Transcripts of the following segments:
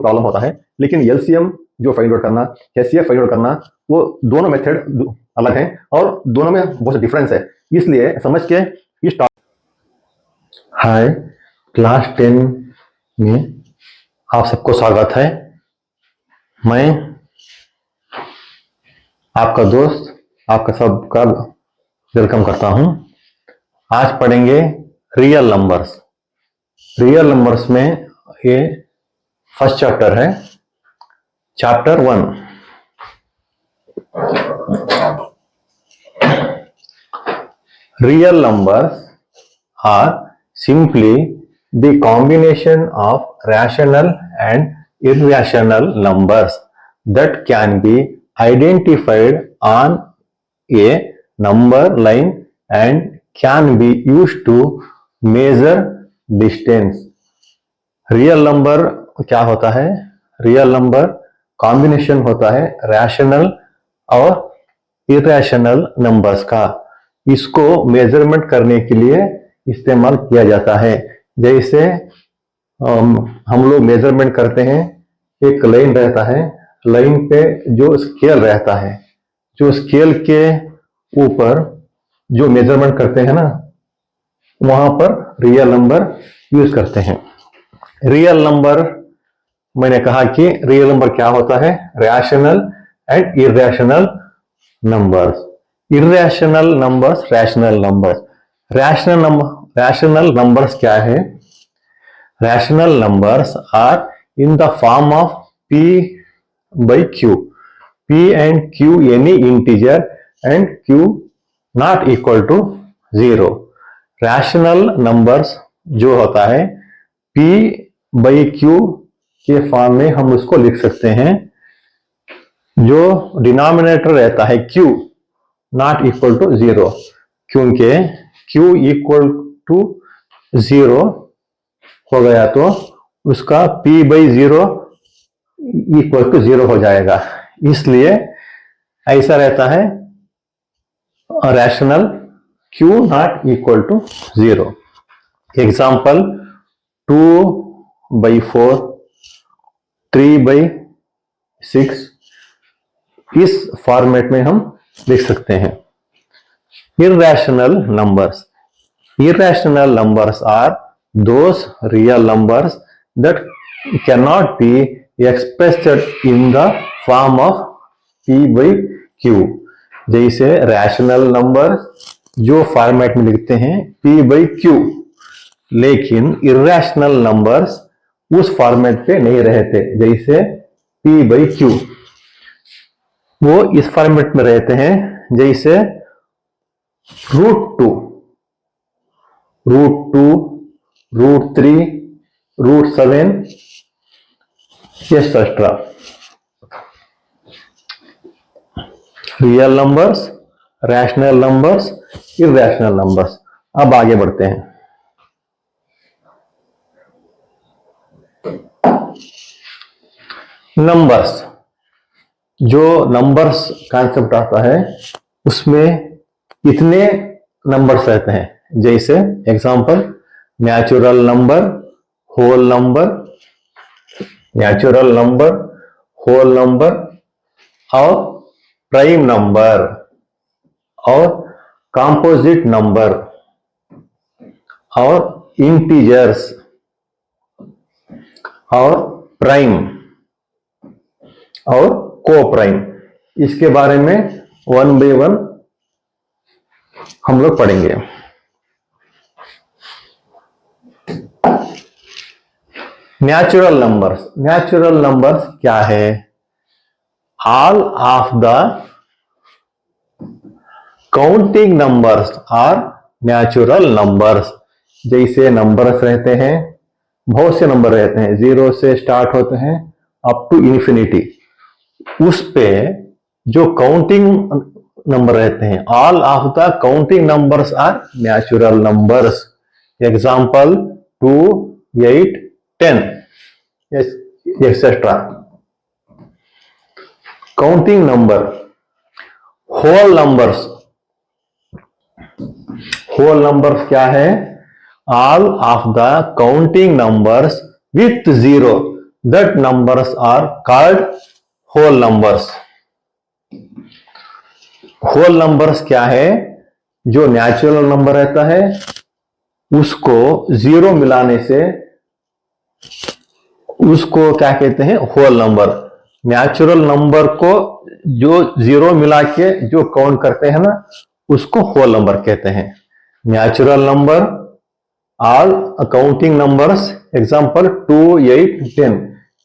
Problem होता है, लेकिन एलसीएम जो फाइंड आउट करना, एचसीएफ फाइंड आउट करना, वो दोनों मेथड अलग हैं और दोनों में बहुत डिफरेंस है, इसलिए समझ के इस हाय, क्लास 10 में आप सबको स्वागत है। मैं आपका दोस्त आपका सबका वेलकम करता हूं। आज पढ़ेंगे रियल नंबर्स। रियल नंबर्स में ये फर्स्ट चैप्टर है, chapter 1। Real numbers are simply the combination of rational and irrational numbers that can be identified on a number line and can be used to measure distance. Real number क्या होता है? Real number combination होता है rational और irrational numbers का। इसको measurement करने के लिए इस्तेमाल किया जाता है। जैसे हम लोग मेजरमेंट करते हैं, एक लाइन रहता है, लाइन पे जो स्केल रहता है, जो स्केल के ऊपर जो मेजरमेंट करते हैं ना, वहां पर रियल नंबर यूज करते हैं। रियल नंबर, मैंने कहा कि रियल नंबर क्या होता है? Rational and irrational numbers. Irrational numbers, rational numbers. Rational numbers क्या है? Rational numbers are in the form of p by q, p and q any integer and q not equal to 0। Rational numbers जो होता है p by q के form में हम उसको लिख सकते हैं। जो डिनोमिनेटर रहता है q नॉट इक्वल टू 0, क्योंकि q इक्वल टू 0 हो गया तो उसका p by 0 इक्वल टू 0 हो जाएगा। इसलिए ऐसा रहता है rational q not equal to 0। Example 2/4, 3/6 इस फॉर्मेट में हम लिख सकते हैं। Irrational numbers. Irrational numbers are those real numbers that cannot be expressed in the form of p by q। जैसे रैशनल नंबर जो फॉर्मेट में लिखते हैं p by q, लेकिन इरेशनल नंबर्स उस फॉर्मेट पे नहीं रहते। जैसे p by q वो इस फॉर्मेट में रहते हैं, जैसे √2, √3, √7 etcetera. Real numbers, rational numbers, irrational numbers. अब आगे बढ़ते हैं। नंबर्स, जो नंबर्स कॉन्सेप्ट आता है उसमें इतने नंबर्स रहते हैं। जैसे example natural number, whole number, natural number, whole number और प्राइम नंबर और कंपोजिट नंबर और इंटीजर्स और प्राइम और को प्राइम। इसके बारे में 1 by 1 हम लोग पढ़ेंगे। Natural numbers. नेचुरल नंबर्स क्या है? All of the counting numbers are natural numbers. जैसे नंबर्स रहते हैं, बहुत से नंबर रहते हैं, 0 से स्टार्ट होते हैं अप टू इंफिनिटी। उस पे जो काउंटिंग नंबर रहते हैं, all of the counting numbers are natural numbers. Example 2, 8, 10 etcetera. Counting number. Whole numbers. Whole numbers क्या है? All of the counting numbers with 0। that numbers are called whole numbers. whole numbers क्या है? जो natural number रहता है उसको zero मिलाने से उसको क्या कहते हैं? Whole number. नेचुरल नंबर को जो जीरो मिला के जो काउंट करते हैं ना उसको होल नंबर कहते हैं. Natural number, all counting numbers, example 2, 8, 10,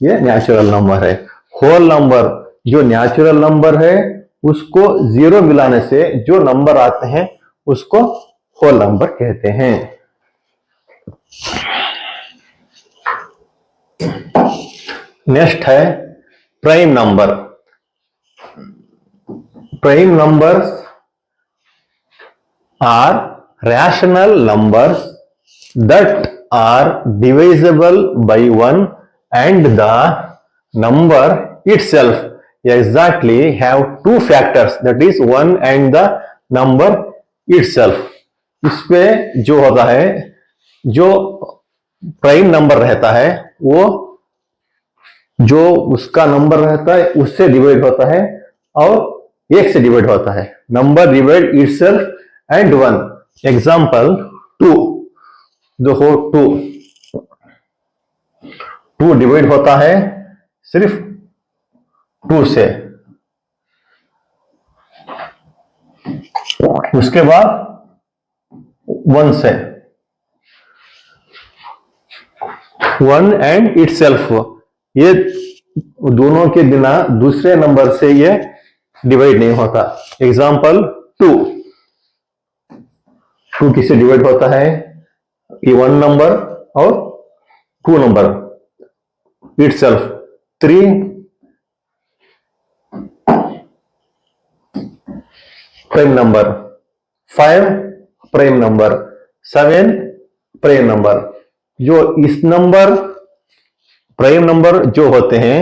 ये नेचुरल नंबर है. होल नंबर जो नेचुरल नंबर है उसको जीरो मिलाने से जो नंबर आते हैं उसको होल नंबर कहते हैं. नेक्स्ट है prime number. Prime numbers are rational numbers that are divisible by 1 and the number itself exactly have two factors, that is 1 and the number itself. इस पे जो होता है, जो प्राइम नंबर रहता है वो जो उसका नंबर रहता है उससे डिवाइड होता है और एक से डिवाइड होता है. Number divide itself and 1. Example 2, देखो 2 डिवाइड होता है सिर्फ 2 से. उसके बाद 1 से. 1 एंड इटसेल्फ, ये दोनों के बिना दूसरे नंबर से ये डिवाइड नहीं होता. एग्जांपल 2 किससे डिवाइड होता है? ये 1 नंबर और 2 number itself. 3 prime number, 5 prime number, 7 prime number. जो इस नंबर प्राइम नंबर जो होते हैं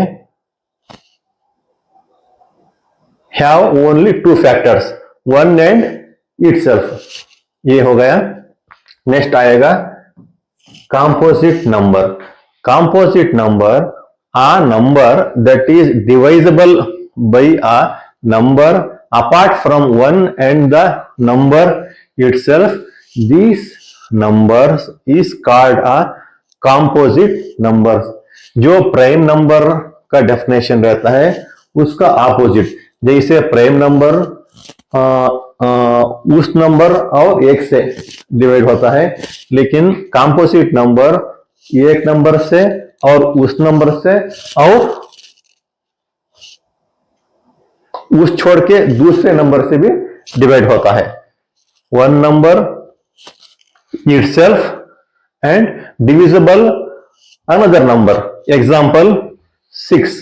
have only 2 factors, 1 and itself. ये हो गया. नेक्स्ट आएगा composite number. Composite number a number that is divisible by a number apart from 1 and the number itself. This numbers is called a composite numbers. जो prime number का definition रहता है उसका opposite. जैसे प्राइम नंबर उस number और एक से डिवाइड होता है, लेकिन कंपोजिट नंबर एक नंबर से और उस नंबर से और उस छोड़ के दूसरे नंबर से भी डिवाइड होता है. 1 number itself and divisible another number. Example 6,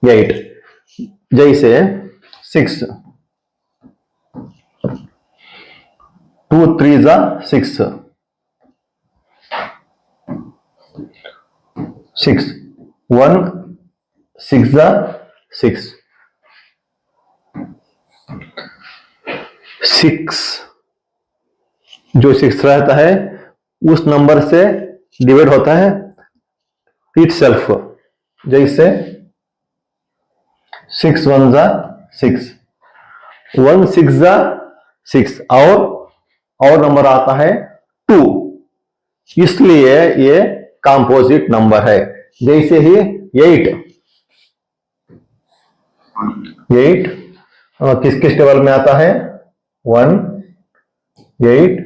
8. जैसे 6, 2 3 6, 6, 1 6 6, 6 जो 6 रहता है उस नंबर से डिवाइड होता है इटसेल्फ. जैसे 6 1 6, 1 6 6 और नंबर आता है 2. इसलिए ये कंपोजिट नंबर है. जैसे ही 8 किस किस टेबल में आता है? 1 8,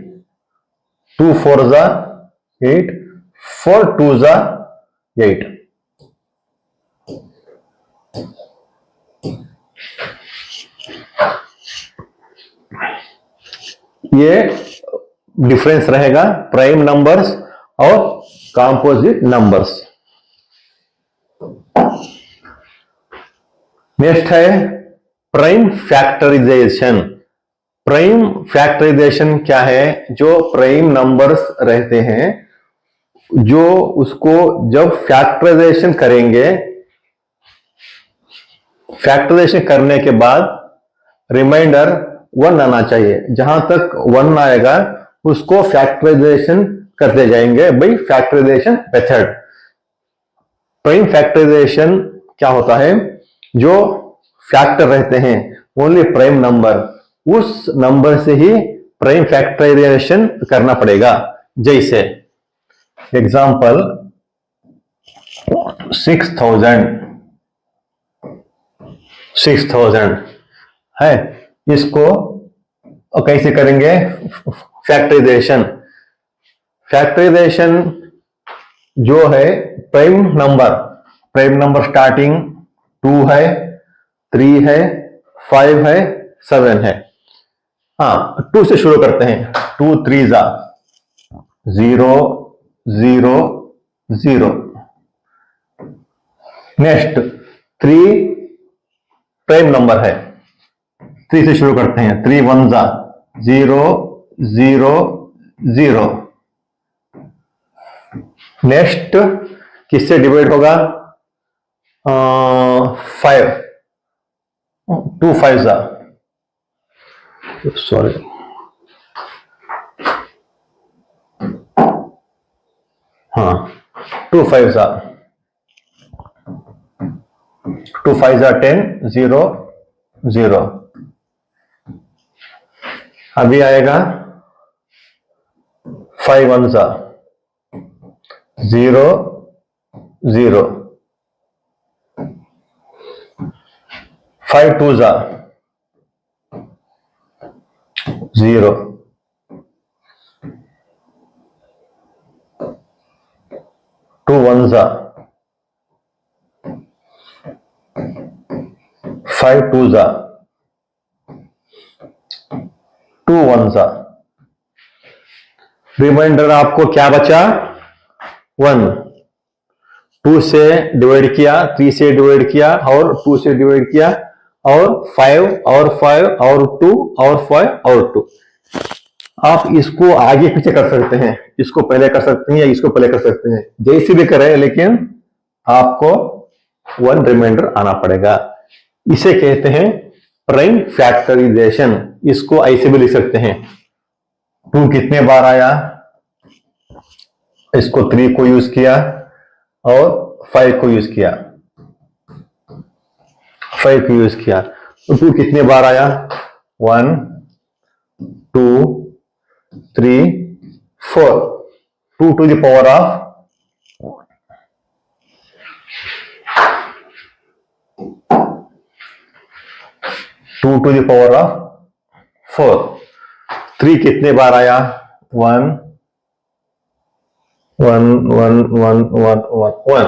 2 4 8, 4 2 8. ये डिफरेंस रहेगा प्राइम नंबर्स और कंपोजिट नंबर्स. नेक्स्ट है प्राइम फैक्टराइजेशन. प्राइम फैक्टराइजेशन क्या है? जो प्राइम नंबर्स रहते हैं जो उसको जब फैक्टराइजेशन करेंगे, फैक्टराइजेशन करने के बाद रिमाइंडर 1 आना चाहिए. जहां तक 1 आएगा उसको फैक्टराइजेशन करते जाएंगे by factorization method. Prime factorization क्या होता है, जो फैक्टर रहते हैं ओनली प्राइम नंबर, उस नंबर से ही प्राइम फैक्टराइजेशन करना पड़ेगा। जैसे एग्जांपल 6000 है, इसको कैसे करेंगे फैक्टराइजेशन। फैक्टराइजेशन जो है प्राइम नंबर स्टार्टिंग 2 है, 3 है, 5 है, 7 है। हाँ, 2 से शुरू करते हैं। 2 3 जा 0 0 0। नेक्स्ट 3 प्राइम नंबर है, 3 से शुरू करते हैं। 3 1 जा 0 0 0। नेक्स्ट किससे डिवाइड होगा, 5 2 5 जा, सॉरी, हाँ 2 5 जा 2 5 जा 10 0 0। अभी आएगा 5 1 जा 0 0। 5 2 जा 0। 2 1 जा 5 2 जा 2 1 जा। रिमाइंडर आपको क्या बचा, 1। 2 से डिवाइड किया, 3 से डिवाइड किया और 2 से डिवाइड किया, और 5 और 5 और 2 और 5 और 2। आप इसको आगे पीछे कर सकते हैं, इसको पहले कर सकते हैं या इसको पहले कर सकते हैं, जैसे भी करें, लेकिन आपको 1 रिमाइंडर आना पड़ेगा। इसे कहते हैं प्राइम फैक्टराइजेशन। इसको ऐसे भी लिख सकते हैं, 2 कितने बार आया, इसको 3 को यूज किया और 5 को यूज किया, 5 को यूज किया, तो 2 कितने बार आया, 1 2 3 4। 2 to the power of 2 to the power of 4। 3 कितने बार आया, 1 1 1 1 1 1 1।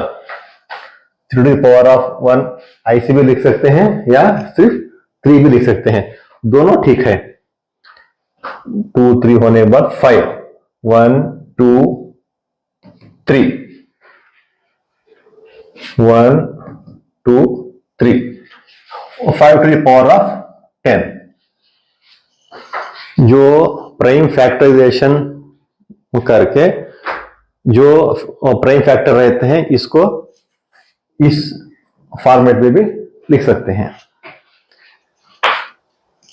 3 to the power of 1 ऐसे भी लिख सकते हैं या सिर्फ 3 भी लिख सकते हैं, दोनों ठीक है। 2 3 होने के बाद 5 1 2 3 1 2 3 5 to the power of 10। जो प्राइम फैक्टराइजेशन करके जो प्राइम फैक्टर रहते हैं, इसको इस फॉर्मेट में भी लिख सकते हैं।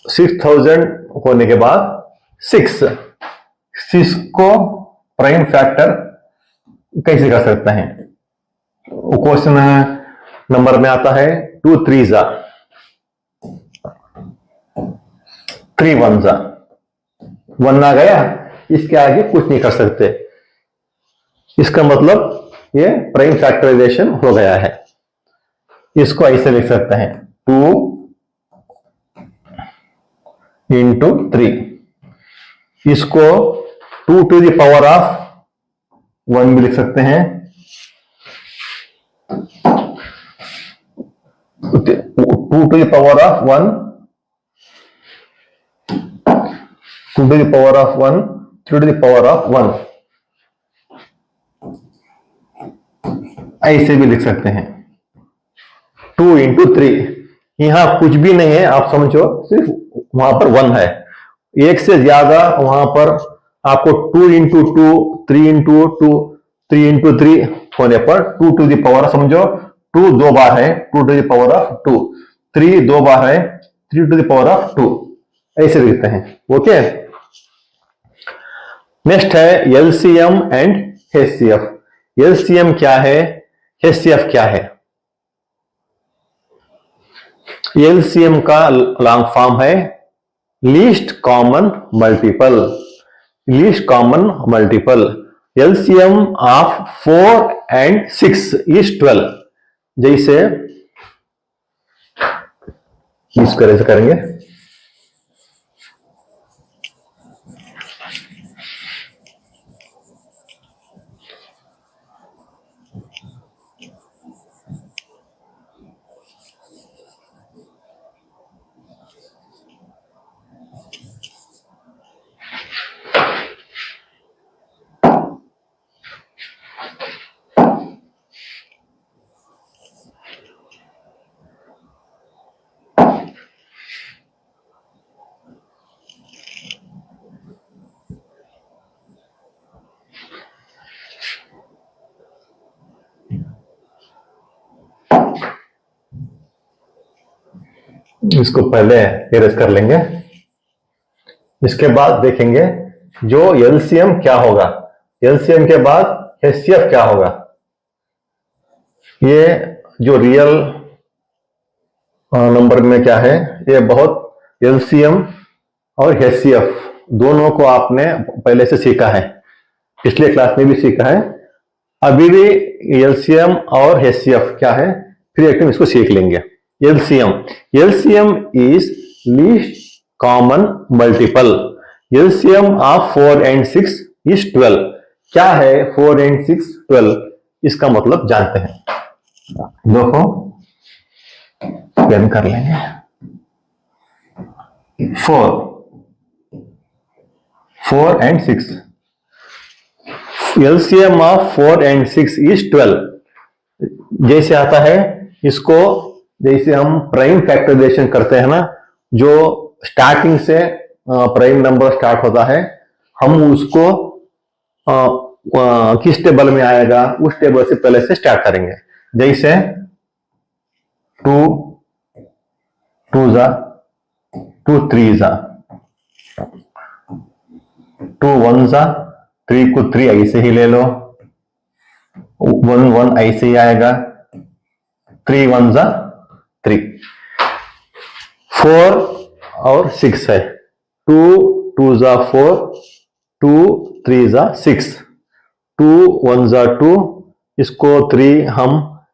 6000 होने के बाद 6 को प्राइम फैक्टर कैसे कर सकते हैं, क्वेश्चन नंबर में आता है 2 3 जा 3 1 जा 1 आ गया, इसके आगे कुछ नहीं कर सकते, इसका मतलब ये प्राइम फैक्टराइजेशन हो गया है। इसको ऐसे लिख सकते हैं 2 into 3। इसको 2 to the power of 1 भी लिख सकते हैं, 2 to the power of 1 2 to the power of 1 3 to the power of 1 ऐसे भी लिख सकते हैं। 2 into 3, यहां कुछ भी नहीं है, आप समझो, सिर्फ वहां पर 1 है, एक से ज्यादा वहां पर आपको 2 into 2 3 into 2 3 into 3 होने पर 2 to the power, समझो 2 2 बार है, 2 to the power of 2, 3 2 बार है, 3 to the power of 2 ऐसे लिखते हैं। ओके, नेक्स्ट है एलसीएम एंड एचसीएफ। एलसीएम क्या है, HCF क्या है? LCM का लॉन्ग फॉर्म है least common multiple. Least common multiple LCM of 4 and 6 is 12। जैसे इसको ऐसे करेंगे, इसको पहले इरेज कर लेंगे। इसके बाद देखेंगे जो LCM क्या होगा, LCM के बाद HCF क्या होगा। ये जो रियल नंबर में क्या है, ये बहुत LCM और HCF दोनों को आपने पहले से सीखा है, पिछले क्लास में भी सीखा है। अभी भी LCM और HCF क्या है, फिर एक इसको सीख लेंगे। LCM is least common multiple। LCM of 4 and 6 is 12। क्या है 4 and 6 12? इसका मतलब जानते हैं। देखो पेन कर लेंगे। 4 and 6, LCM of 4 and 6 is 12। जैसे आता है इसको, जैसे हम प्राइम फैक्टराइजेशन करते हैं ना, जो स्टार्टिंग से प्राइम नंबर स्टार्ट होता है, हम उसको किस टेबल में आएगा उस टेबल से पहले से स्टार्ट करेंगे। जैसे 2 2 जा 2 3 जा 2 1 जा 3 को 3 ऐसे ही ले लो, 1 1 ऐसे ही आएगा, 3 1 जा 3। 4 और 6 है, 2 2 जा 4, 2 3 जा 6, 2 1 जा 2, इसको 3 हम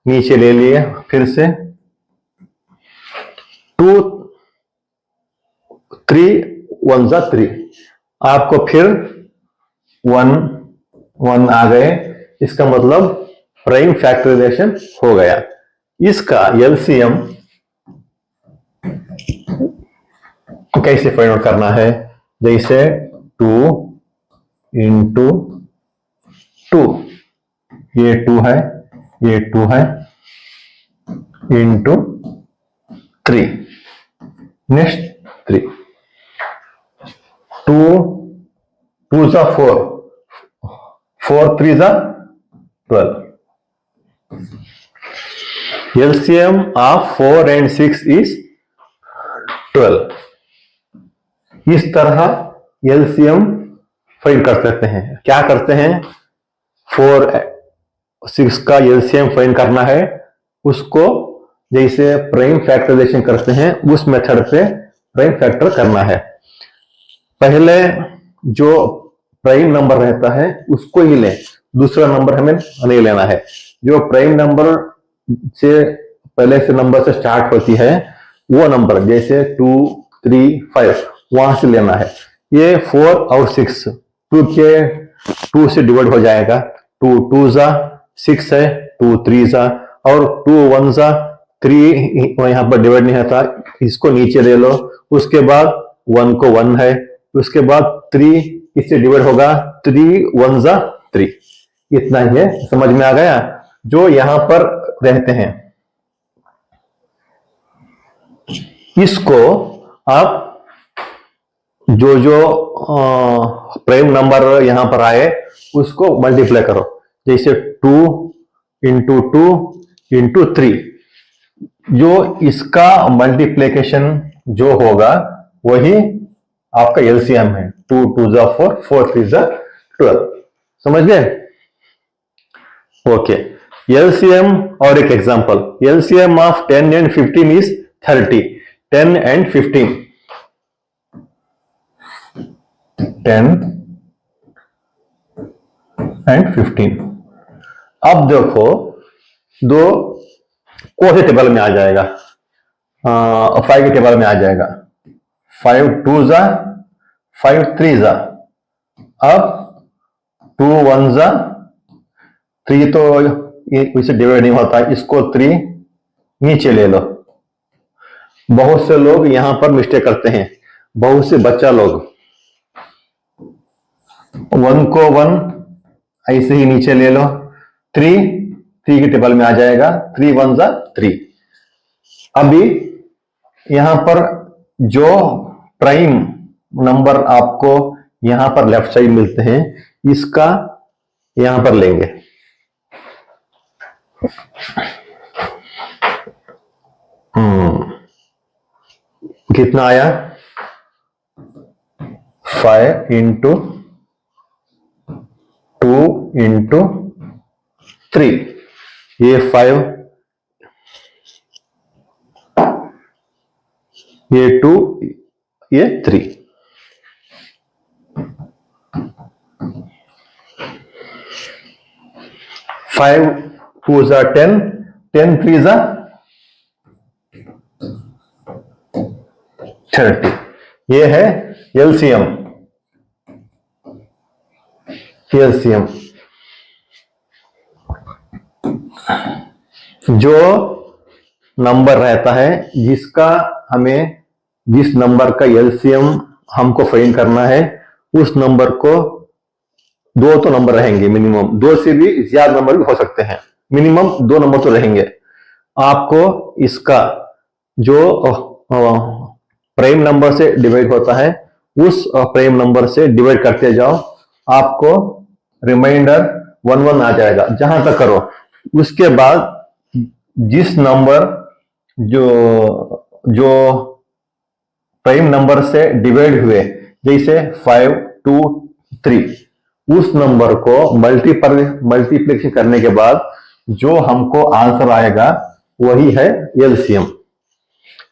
नीचे ले लिए, फिर से 2 3 1 जा 3, आपको फिर 1 1 आ गए। इसका मतलब प्राइम फैक्टराइजेशन हो गया। इसका LCM कैसे फाइंड आउट करना है, जैसे 2 into 2, ये 2 है, ये 2 है, into 3, नेक्स्ट 3, 2 2 जा 4, 4 3 जा 12। LCM of 4 and 6 is 12। इस तरह LCM फाइंड कर सकते हैं। क्या करते हैं, 4 6 का LCM फाइंड करना है, उसको जैसे प्राइम फैक्टराइजेशन करते हैं उस मेथड से प्राइम फैक्टर करना है। पहले जो प्राइम नंबर रहता है उसको ही लें, दूसरा नंबर हमें नहीं लेना है। जो प्राइम नंबर से पहले से नंबर से स्टार्ट होती है वो नंबर, जैसे 2 3 5, वहां से लेना है। ये 4 और 6 2 के 2 से डिवाइड हो जाएगा, 2 2 जा 6 है, 2 3 जा, और 2 1 जा 3 यहां पर डिवाइड नहीं होता, इसको नीचे ले लो। उसके बाद 1 को 1 है, उसके बाद 3 इससे डिवाइड होगा, 3 1 जा 3। इतना ही है, समझ में आ गया। जो यहां पर रहते हैं इसको आप जो जो प्राइम नंबर यहां पर आए उसको मल्टीप्लाई करो, जैसे 2 into 2 into 3। जो इसका मल्टीप्लीकेशन जो होगा वही आपका LCM है। 2 2 जा 4, 4 3 जा 12। समझ गए? ओके, LCM और एक example, LCM of 10 and 15 is 30. 10 and 15, 10 and 15. अब देखो दो कौन से टेबल में आ जाएगा, 5 के टेबल में आ जाएगा. 5 2 जा, 5 3 जा. अब 2 1 जा, 3 तो इससे डिवाइड नहीं होता, इसको 3 नीचे ले लो. बहुत से लोग यहां पर मिस्टेक करते हैं, बहुत से बच्चा लोग 1 को 1 ऐसे ही नीचे ले लो, 3 के टेबल में आ जाएगा. 3 1 जा 3. अभी यहां पर जो प्राइम नंबर आपको यहां पर लेफ्ट साइड मिलते हैं, इसका यहां पर लेंगे. कितना आया, 5 इंटू 2 इंटू 3. ये 5, ये 2, ये 3. फाइव 2 जा 10, 10 3 जा 30. ये है LCM. जो नंबर रहता है जिसका हमें, जिस नंबर का LCM हमको फाइंड करना है, उस नंबर को 2 तो नंबर रहेंगे मिनिमम, 2 से भी ज्यादा नंबर भी हो सकते हैं, मिनिमम 2 नंबर तो रहेंगे. आपको इसका जो प्राइम नंबर से डिवाइड होता है, उस प्राइम नंबर से डिवाइड करते जाओ, आपको रिमाइंडर 1 1 आ जाएगा. जहां तक करो, उसके बाद जिस नंबर जो प्राइम नंबर से डिवाइड हुए, जैसे 5 2 3, उस नंबर को मल्टीप्लिकेशन करने के बाद जो हमको आंसर आएगा वही है LCM.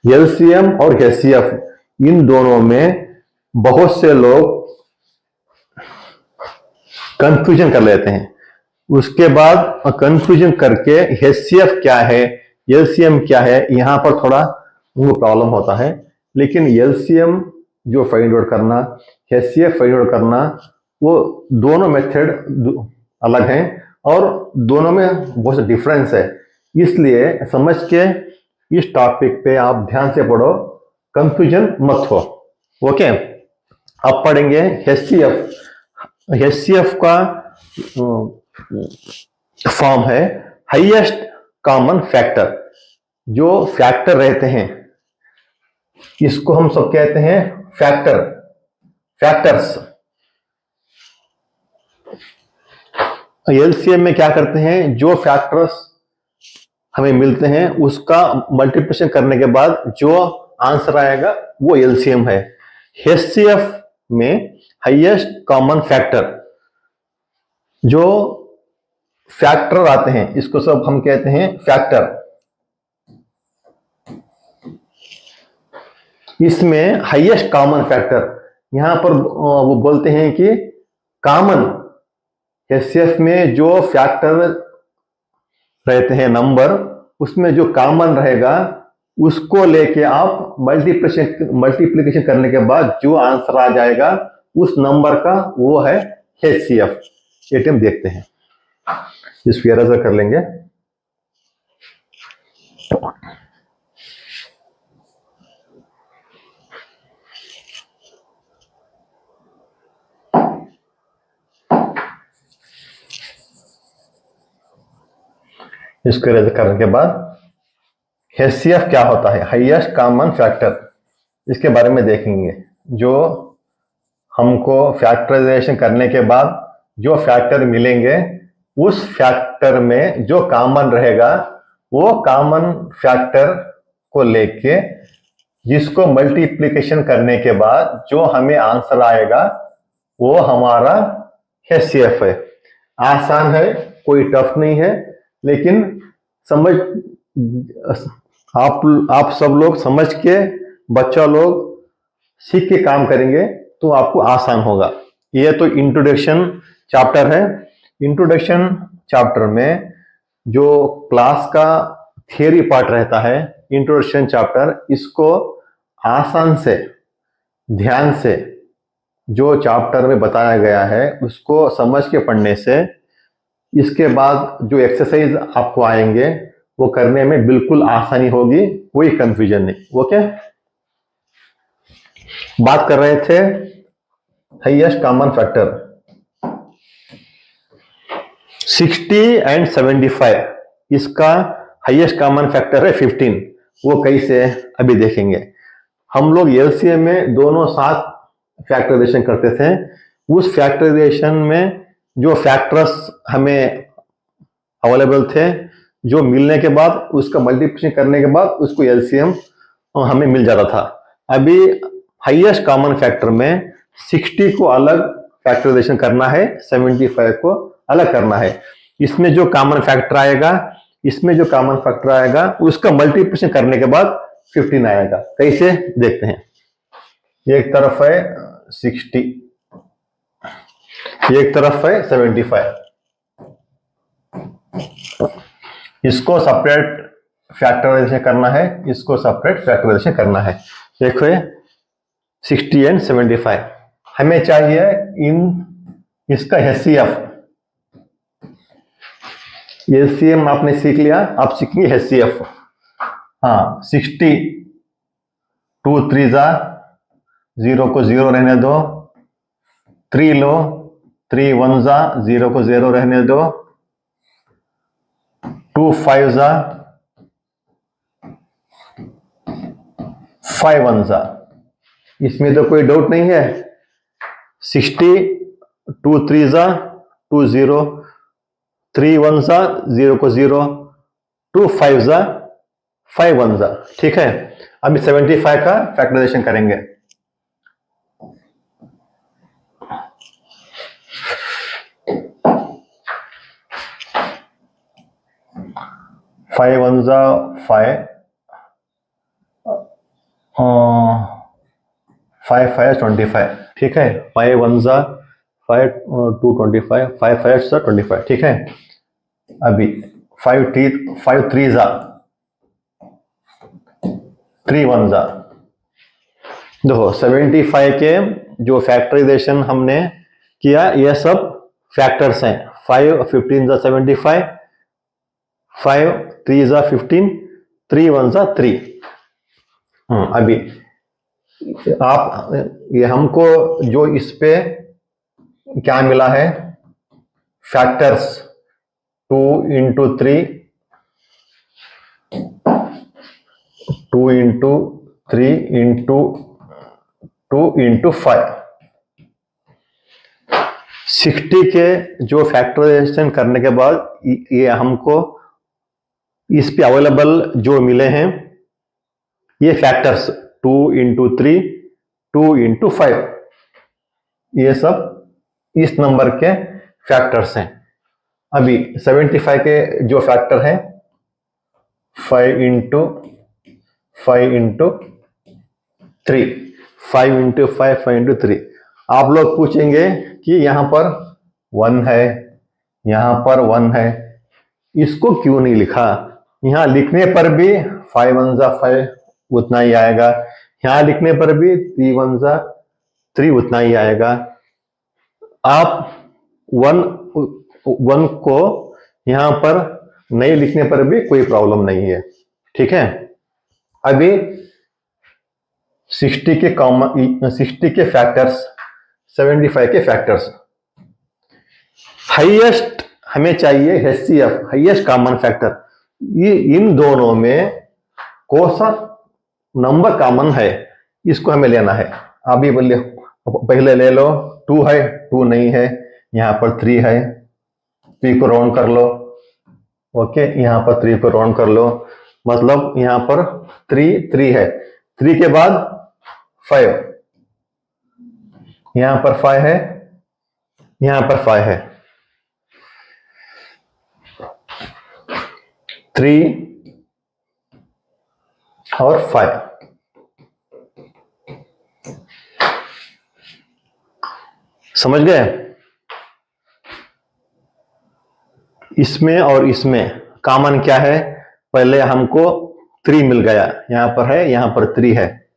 LCM और HCF, इन दोनों में बहुत से लोग कंफ्यूजन कर लेते हैं. उसके बाद कंफ्यूजन करके HCF क्या है, LCM क्या है, यहां पर थोड़ा उनको प्रॉब्लम होता है. लेकिन LCM जो फाइंड आउट करना, HCF फाइंड आउट करना, वो दोनों मेथड अलग हैं और दोनों में बहुत सा डिफरेंस है. इसलिए समझ के इस टॉपिक पे आप ध्यान से पढ़ो, कंफ्यूजन मत हो. ओके, अब पढ़ेंगे HCF. HCF का फॉर्म है हाईएस्ट कॉमन फैक्टर. जो फैक्टर रहते हैं इसको हम सब कहते हैं फैक्टर्स. LCM में क्या करते हैं, जो फैक्टर्स हमें मिलते हैं उसका मल्टीप्लिकेशन करने के बाद जो आंसर आएगा वो LCM है. HCF में हाईएस्ट कॉमन फैक्टर, जो फैक्टर आते हैं इसको सब हम कहते हैं फैक्टर. इसमें हाईएस्ट कॉमन फैक्टर, यहां पर वो बोलते हैं कि कॉमन, HCF में जो फैक्टर रहते हैं नंबर, उसमें जो कॉमन रहेगा उसको लेके आप मल्टीप्लिकेशन करने के बाद जो आंसर आ जाएगा उस नंबर का, वो है HCF. ये हम देखते हैं, इसको इरेज़र कर लेंगे. इसको इरेज़र करने के बाद HCF क्या होता है, हाईएस्ट कॉमन फैक्टर, इसके बारे में देखेंगे. जो हमको फैक्टराइजेशन करने के बाद जो फैक्टर मिलेंगे, उस फैक्टर में जो कॉमन रहेगा, वो कॉमन फैक्टर को लेके जिसको मल्टीप्लिकेशन करने के बाद जो हमें आंसर आएगा वो हमारा HCF है. आसान है, कोई टफ नहीं है. लेकिन समझ आप सब लोग समझ के, बच्चा लोग सीख के काम करेंगे तो आपको आसान होगा। ये तो इंट्रोडक्शन चैप्टर है। इंट्रोडक्शन चैप्टर में जो क्लास का थियरी पार्ट रहता है, इंट्रोडक्शन चैप्टर, इसको आसान से, ध्यान से जो चैप्टर में बताया गया है उसको समझ के पढ़ने से, इसके बाद जो एक्सरसाइज आपको आएंगे वो करने में बिल्कुल आसानी होगी, कोई कंफ्यूजन नहीं। ओके, बात कर रहे थे हाईएस्ट कॉमन फैक्टर 60 एंड 75, इसका हाईएस्ट कॉमन फैक्टर है 15। वो कैसे, अभी देखेंगे। हम लोग एलसीएम में दोनों साथ फैक्टराइजेशन करते थे। उस फैक्टराइजेशन में जो फैक्टर्स हमें अवेलेबल थे, जो मिलने के बाद उसका मल्टीप्लिकेशन करने के बाद उसको एलसीएम हमें मिल जाता था। अभी हाईएस्ट कॉमन फैक्टर में 60 को अलग फैक्टराइजेशन करना है, 75 को अलग करना है। इसमें जो कॉमन फैक्टर आएगा उसका मल्टीप्लिकेशन करने के बाद 15 आएगा। कैसे, देखते हैं। एक तरफ है 60, एक तरफ है 75, इसको सेपरेट फैक्टराइजेशन करना है, इसको सेपरेट फैक्टराइजेशन करना है। देखो 60 एंड 75 हमें चाहिए इसका HCF। एलसीएम आपने सीख लिया, आप सीखेंगे HCF। हाँ, 60 2 3 जा, 0 को 0 रहने दो, 3 लो, 3 1 जा, 0 को 0 रहने दो, 2 5 जा, 5 1 जा। इसमें तो कोई डाउट नहीं है। 60 2 3 जा, 2 0, 3 1 जा, 0 को 0, 2 5 जा, 5 1 जा। ठीक है, अभी 75 का फैक्टराइजेशन करेंगे। फाइव वन जा 5, 5 5 25। ठीक है, 5 1 जा 5 2 25, 5 5 जा 25। ठीक है, अभी 5 3 जा, 3 1 जा। देखो 75 के जो फैक्टराइजेशन हमने किया, ये सब फैक्टर्स हैं। 5 15 जा 75, 5 3 जा 15, 3 1 जा 3। अभी आप ये हमको जो इस पे क्या मिला है, factors 2 into 3, 2 into 3 into 2 into 5। 60 के जो फैक्टराइजेशन करने के बाद ये हमको इस पे अवेलेबल जो मिले हैं, ये फैक्टर्स 2 into 3, 2 into 5, ये सब इस नंबर के फैक्टर्स हैं। अभी 75 के जो फैक्टर हैं, 5 into 5 into 3, 5 into 5, 5 into 3। आप लोग पूछेंगे कि यहां पर 1 है, यहां पर 1 है, इसको क्यों नहीं लिखा? यहां लिखने पर भी 5 1 जा 5 उतना ही आएगा, यहां लिखने पर भी 3 1 जा 3 उतना ही आएगा। आप 1 को यहां पर नहीं लिखने पर भी कोई प्रॉब्लम नहीं है। ठीक है, अभी 60 के फैक्टर्स, 75 के फैक्टर्स। हाईएस्ट हमें चाहिए HCF, हाईएस्ट कॉमन फैक्टर। ये इन दोनों में कौन सा नंबर कॉमन है, इसको हमें लेना है। अभी बोलिए, पहले ले लो, 2 है, 2 नहीं है, यहां पर 3 है, 3 को राउंड कर लो। ओके, यहां पर 3 को राउंड कर लो, मतलब यहां पर 3 है, 3 के बाद 5, यहां पर 5 है, यहां पर 5 है। 3 और 5। समझ गए? इसमें और इसमें कॉमन क्या है? पहले हमको 3 मिल गया, यहां पर है, यहां पर 3 है,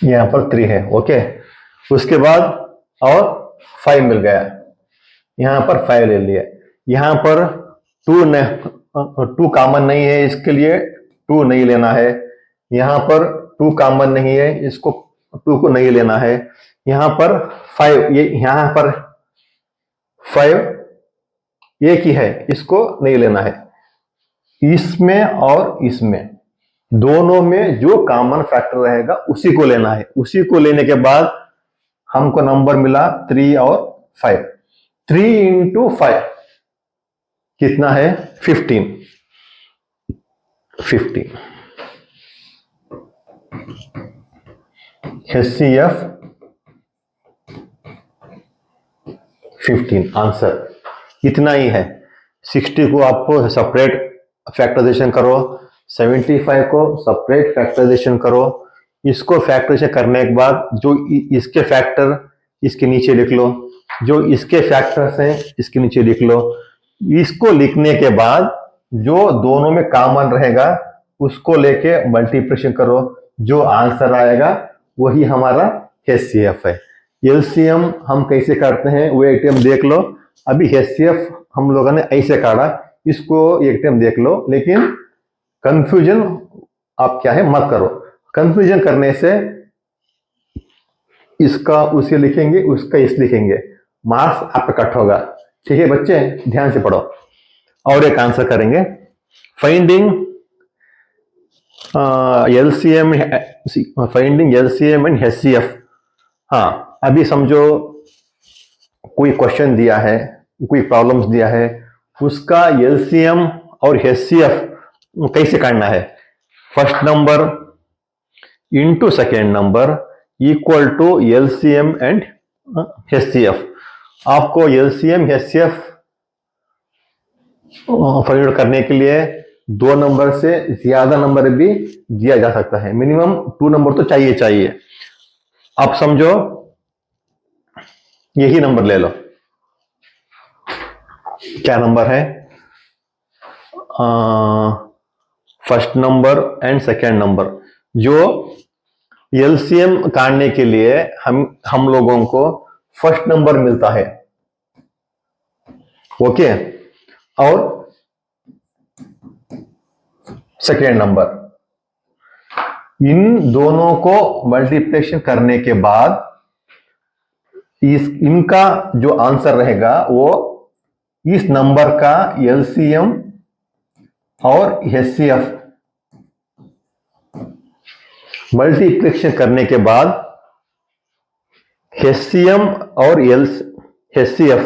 यहां पर 3 है। ओके, उसके बाद और 5 मिल गया, यहां पर 5 ले लिया। यहां पर 2 कॉमन नहीं है, इसके लिए 2 नहीं लेना है। यहां पर 2 कॉमन नहीं है, इसको 2 को नहीं लेना है। यहां पर 5, ये यहां पर 5 एक ही है, इसको नहीं लेना है। इसमें और इसमें दोनों में जो कॉमन फैक्टर रहेगा उसी को लेना है। उसी को लेने के बाद हमको नंबर मिला 3 और 5। 3 इंटू 5 कितना है? 15। 15 HCF 15 आंसर इतना ही है। 60 को आपको सेपरेट फैक्टराइजेशन करो, 75 को सेपरेट फैक्टराइजेशन करो। इसको फैक्टराइजेशन करने के बाद जो इसके फैक्टर इसके नीचे लिख लो, जो इसके फैक्टर्स हैं इसके नीचे लिख लो। इसको लिखने के बाद जो दोनों में कॉमन रहेगा उसको लेके मल्टीप्लिकेशन करो, जो आंसर आएगा वही हमारा HCF है। एलसीएम हम कैसे काटते हैं वो एक टाइम देख लो। अभी HCF हम लोगों ने ऐसे काटा, इसको एक टाइम देख लो, लेकिन कंफ्यूजन आप क्या है मत करो। कंफ्यूजन करने से इसका उसे लिखेंगे, उसका इस लिखेंगे, मार्क्स आपका कट होगा। ठीक है बच्चे, ध्यान से पढ़ो। और एक आंसर करेंगे, finding LCM, finding LCM and HCF। हाँ, अभी समझो कोई क्वेश्चन दिया है, कोई प्रॉब्लम्स दिया है, उसका एलसीएम और HCF कैसे काटना है? First number into second number equal to LCM and HCF। आपको एलसीएम HCF फाइंड आउट करने के लिए 2 नंबर से ज्यादा नंबर भी दिया जा सकता है, मिनिमम 2 नंबर तो चाहिए चाहिए। आप समझो यही नंबर ले लो, क्या नंबर है? First number and second number. जो एलसीएम काटने के लिए हम लोगों को फर्स्ट नंबर मिलता है, ओके, और सेकेंड नंबर। इन दोनों को मल्टीप्लिकेशन करने के बाद इनका जो आंसर रहेगा वो इस नंबर का एलसीएम और HCF मल्टीप्लिकेशन करने के बाद HCM और HCF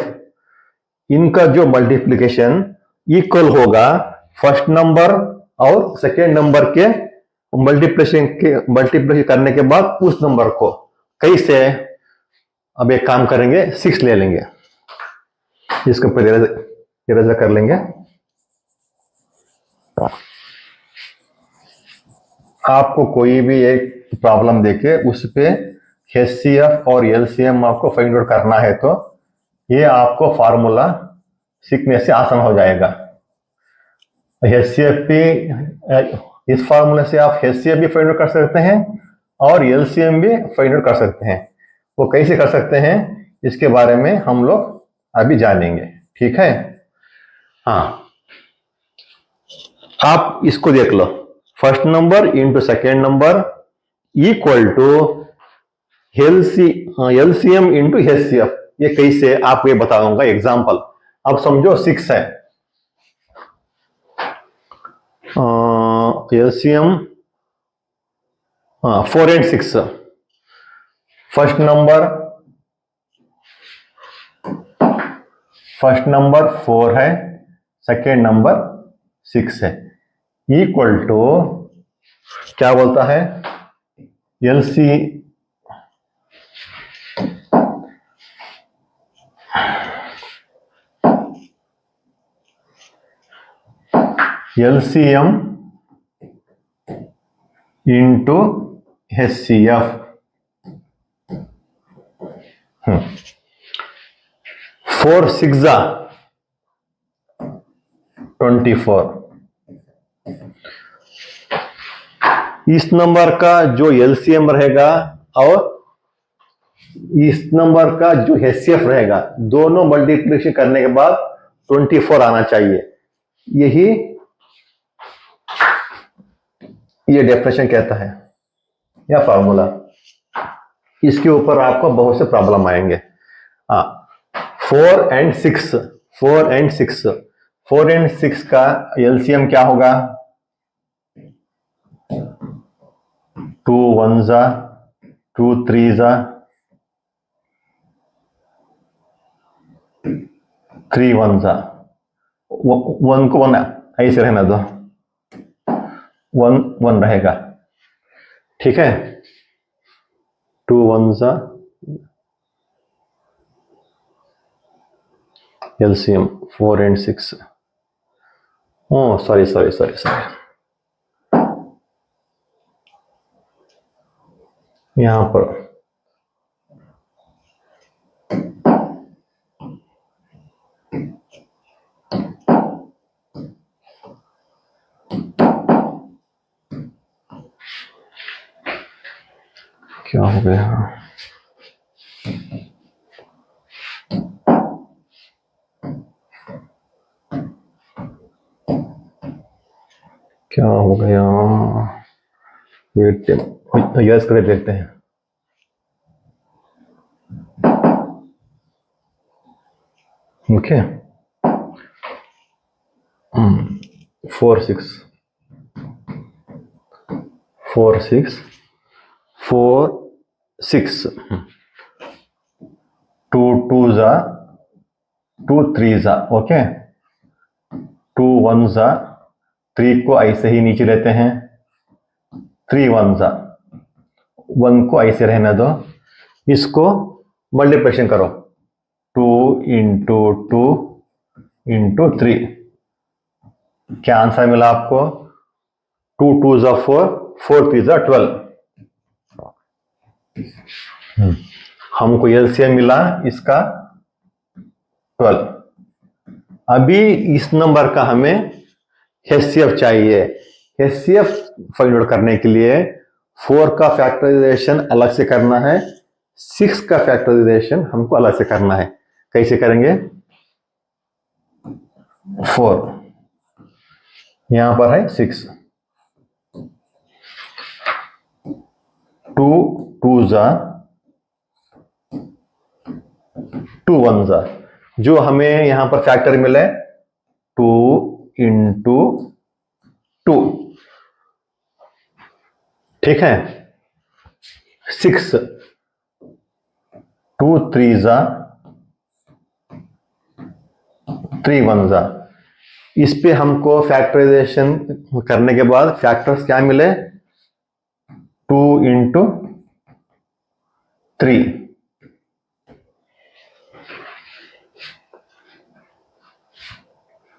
इनका जो मल्टीप्लिकेशन इक्वल होगा फर्स्ट नंबर और सेकेंड नंबर के मल्टीप्लिकेशन करने के बाद उस नंबर को। कैसे? अब एक काम करेंगे, 6 ले लेंगे, इसको पहले इरेजर कर लेंगे। आपको कोई भी एक प्रॉब्लम देके उस पे HCF और LCM आपको फाइंड आउट करना है तो ये आपको फार्मूला सीखने से आसान हो जाएगा। HCF भी, इस फार्मूले से आप HCF भी फाइंड आउट कर सकते हैं और LCM भी फाइंड आउट कर सकते हैं। वो कैसे कर सकते हैं इसके बारे में हम लोग अभी जानेंगे, ठीक है? हाँ, आप इसको देख लो, first number into second number equal to LCM into HCF। ये कैसे आपको ये बताऊंगा एग्जांपल। अब समझो 6 है, LCM 4 and 6। फर्स्ट नंबर 4 है, सेकेंड नंबर 6 है, इक्वल टू क्या बोलता है? LC LCM into HCF. 4 6 24। इस नंबर का जो LCM रहेगा और इस नंबर का जो HCF रहेगा, दोनों मल्टीप्लिकेशन करने के बाद 24 आना चाहिए। यही ये डेफिनेशन कहता है या फॉर्मूला। इसके ऊपर आपको बहुत से प्रॉब्लम आएंगे। 4 and 6 का LCM क्या होगा? 2 1s 2 3s 3 1s। 1 को 1 ऐसे रहना दो, 1 1 रहेगा, ठीक है। 2 1s LCM 4 and 6। Oh, sorry। यहां पर क्या हो गया? क्या हो गया? वेट, यस कर देखते हैं। Okay, 4 6 4 6 4 6 2 2s 2 3s। Okay, 2 1s 3 को ऐसे ही नीचे लेते हैं, 3 1s 1 को ऐसे रहने दो। इसको मल्टीप्लिकेशन करो, 2 into 2 into 3। क्या आंसर मिला आपको? 2 2s 4 4 3s 12। हमको LCM मिला इसका 12। अभी इस नंबर का हमें HCF चाहिए। HCF फाइंड आउट करने के लिए 4 का फैक्टराइजेशन अलग से करना है, 6 का फैक्टराइजेशन हमको अलग से करना है। कैसे करेंगे? 4 यहां पर है, 6 2 2s 2 1s। जो हमें यहां पर फैक्टर मिले 2 into 2, ठीक है। 6 2 3s 3 1s। इस पे हमको फैक्टराइजेशन करने के बाद फैक्टर्स क्या मिले? 2 into 3।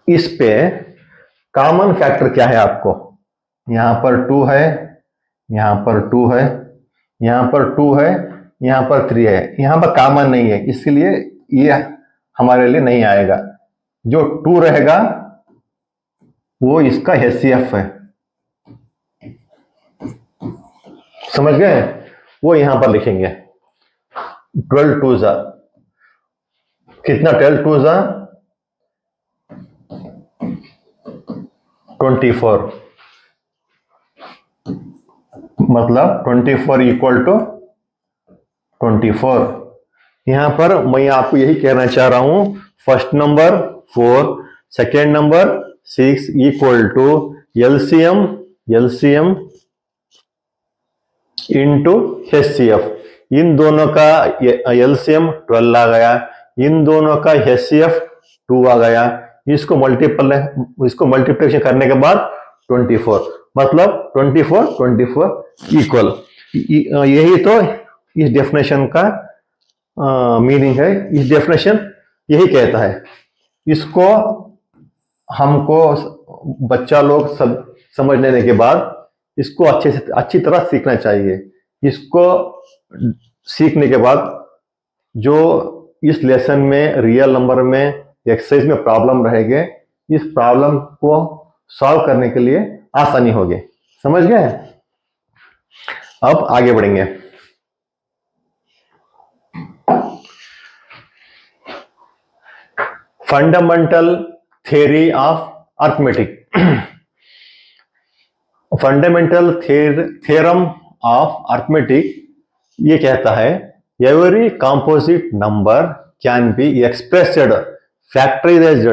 इस पे कॉमन फैक्टर क्या है आपको? यहां पर 2 है, यहां पर 2 है, यहां पर 2 है, यहां पर 3 है। यहां पर कॉमन नहीं है, इसलिए ये हमारे लिए नहीं आएगा। जो 2 रहेगा वो इसका HCF है, समझ गए? वो यहां पर लिखेंगे 12 2s। कितना 12 2s? 24। मतलब 24 इक्वल टू 24। यहां पर मैं आपको यही कहना चाह रहा हूं, first number 4, second number 6 equal to LCM into HCF। इन दोनों का LCM 12 आ गया, इन दोनों का HCF 2 आ गया। इसको मल्टीप्लिकेशन करने के बाद 24, मतलब 24 इक्वल। यही तो इस डेफिनेशन का मीनिंग है। इस डेफिनेशन यही कहता है। इसको हमको बच्चा लोग सब समझ लेने के बाद इसको अच्छी तरह सीखना चाहिए। इसको सीखने के बाद जो इस लेसन में रियल नंबर में एक्सरसाइज में प्रॉब्लम रहेंगे, इस प्रॉब्लम को सॉल्व करने के लिए आसानी होगी। समझ गए? अब आगे बढ़ेंगे। Fundamental theory of arithmetic. Fundamental theorem of arithmetic ये कहता है every composite number can be expressed factorized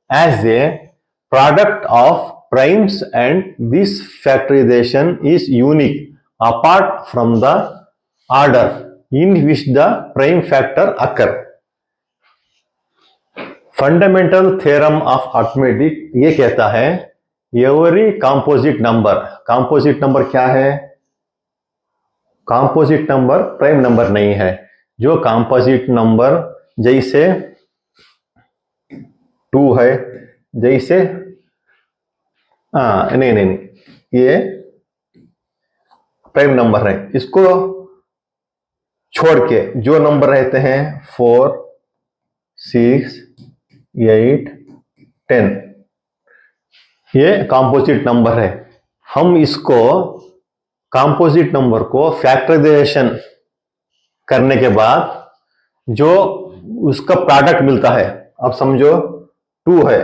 as a product of primes, and this factorization is unique apart from the order in which the prime factor occur. Fundamental theorem of arithmetic ये कहता है every composite number क्या है? Composite number prime number नहीं है। जो composite number जैसे 2 है, जैसे नहीं, ये प्राइम नंबर है। इसको छोड़ के जो नंबर रहते हैं 4, 6, 8, 10, ये कंपोजिट नंबर है। हम इसको कंपोजिट नंबर को फैक्टराइजेशन करने के बाद जो उसका प्रोडक्ट मिलता है, अब समझो 2 है,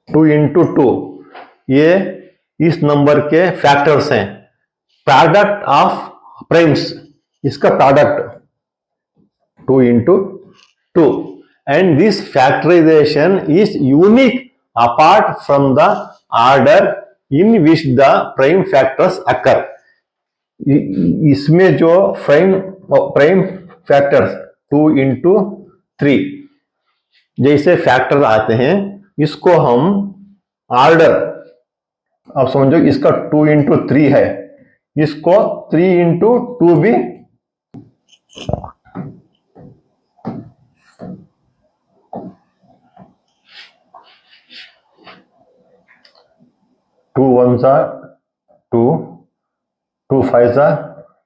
2 into 2, ये इस नंबर के फैक्टर्स हैं। प्रोडक्ट ऑफ प्राइम्स, इसका product 2 into 2, and this factorization is unique apart from the order in which the prime factors occur. इसमें जो प्राइम फैक्टर्स 2 into 3 जैसे फैक्टर आते हैं, इसको हम ऑर्डर, अब समझो इसका 2 into 3 है, इसको 3 into 2 भी टू 1 जा 2, 2 5 जा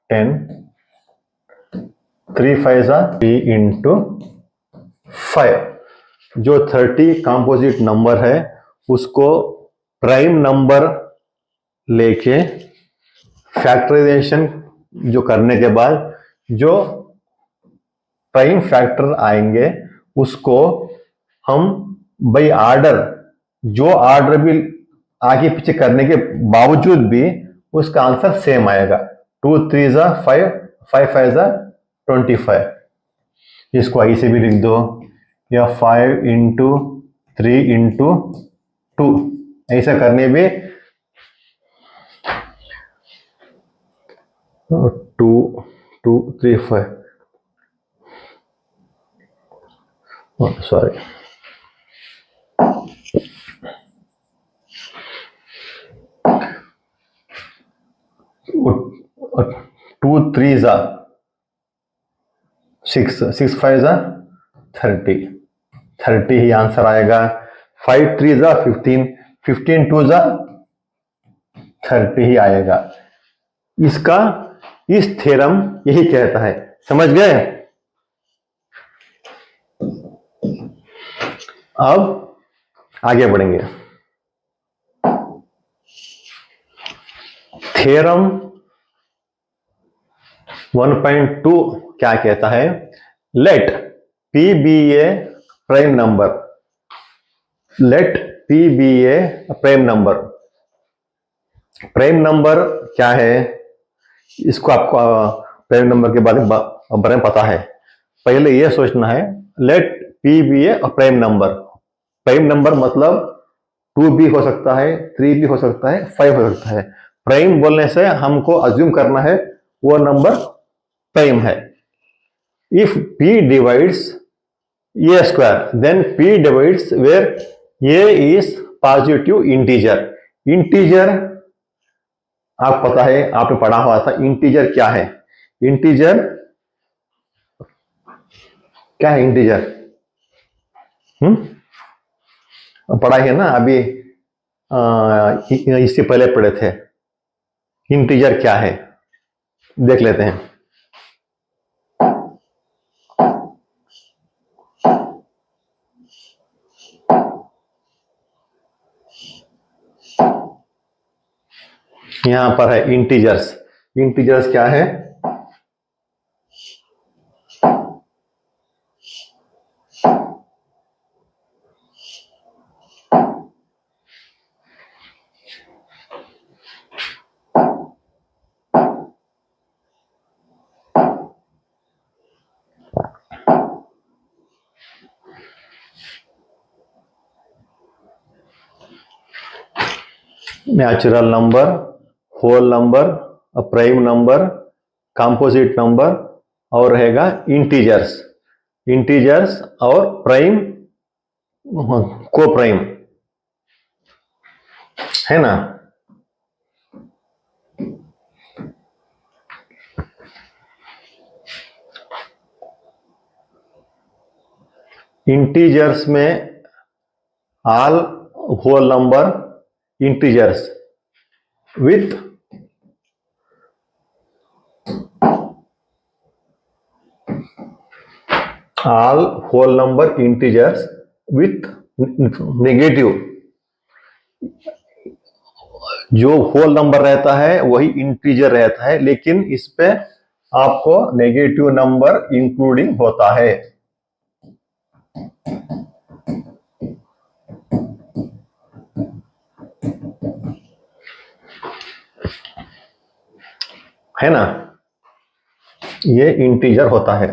10, 3 5 जा 3 into 5। जो 30 कंपोजिट नंबर है उसको प्राइम नंबर लेके फैक्टराइजेशन जो करने के बाद जो प्राइम फैक्टर आएंगे उसको हम बाय ऑर्डर, जो ऑर्डर भी आगे पीछे करने के बावजूद भी उसका आंसर सेम आएगा। 2 3 जा 5, 5 5 जा 25। इसको ऐसे भी लिख दो, या 5 into 3 into 2, ऐसा करने में 2 2 3 5, सॉरी, 2 3 जा 6, 6 5 जा 30 ही आंसर आएगा। 5 3 जा 15, 15 2 जा 30 ही आएगा। इसका इस थ्योरम यही कहता है। समझ गए? अब आगे बढ़ेंगे। थ्योरम 1.2 क्या कहता है? Let P be a prime number. Let P be a prime number. Prime number क्या है? इसको आपको प्राइम नंबर के बारे में पता है। पहले यह सोचना है let P be a prime number. Prime number मतलब 2 भी हो सकता है, 3 भी हो सकता है, 5 हो सकता है। प्राइम बोलने से हमको अज्यूम करना है वो नंबर प्राइम है। If P divides A square, then P divides where A is positive integer. Integer आप पता है, आपने पढ़ा हुआ था। इंटीजर क्या है? इंटीजर क्या है? इंटीजर पढ़ा है ना अभी, इससे पहले पढ़े थे। इंटीजर क्या है देख लेते हैं। यहां पर है इंटीजर्स। इंटीजर्स क्या है? Natural number, whole number, prime number, composite number और रहेगा इंटीजर्स। इंटीजर्स और प्राइम, को प्राइम, है ना। इंटीजर्स में all whole number integers with all whole number integers with negative। जो होल नंबर रहता है वही इंटीजर रहता है, लेकिन इस पे आपको नेगेटिव नंबर इंक्लूडिंग होता है ना। ये इंटीजर होता है।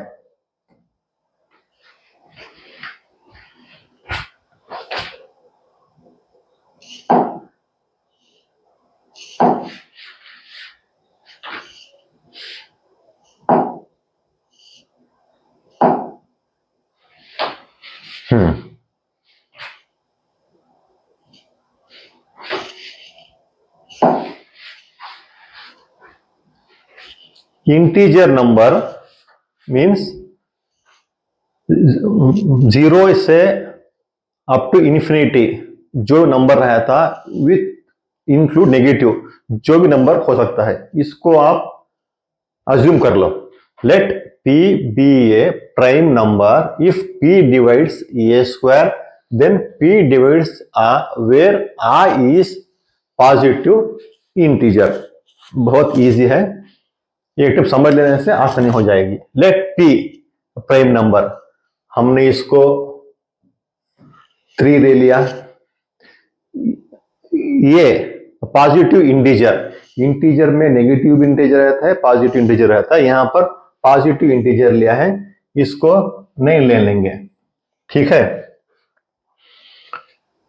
इंटीजर नंबर मीन्स 0 से अप टू इन्फिनिटी जो नंबर रहता विथ इंक्लूड नेगेटिव, जो भी नंबर हो सकता है, इसको आप अज्यूम कर लो। Let P be a prime number if P divides a square, then P divides a where I is positive integer। बहुत इजी है, ये टिप समझ लेने से आसानी हो जाएगी। लेट P प्राइम नंबर, हमने इसको 3 ले लिया। ये पॉजिटिव इंटीजर, इंटीजर में नेगेटिव इंटीजर रहता है, पॉजिटिव इंटीजर रहता है। यहां पर पॉजिटिव इंटीजर लिया है, इसको नहीं ले लेंगे, ठीक है।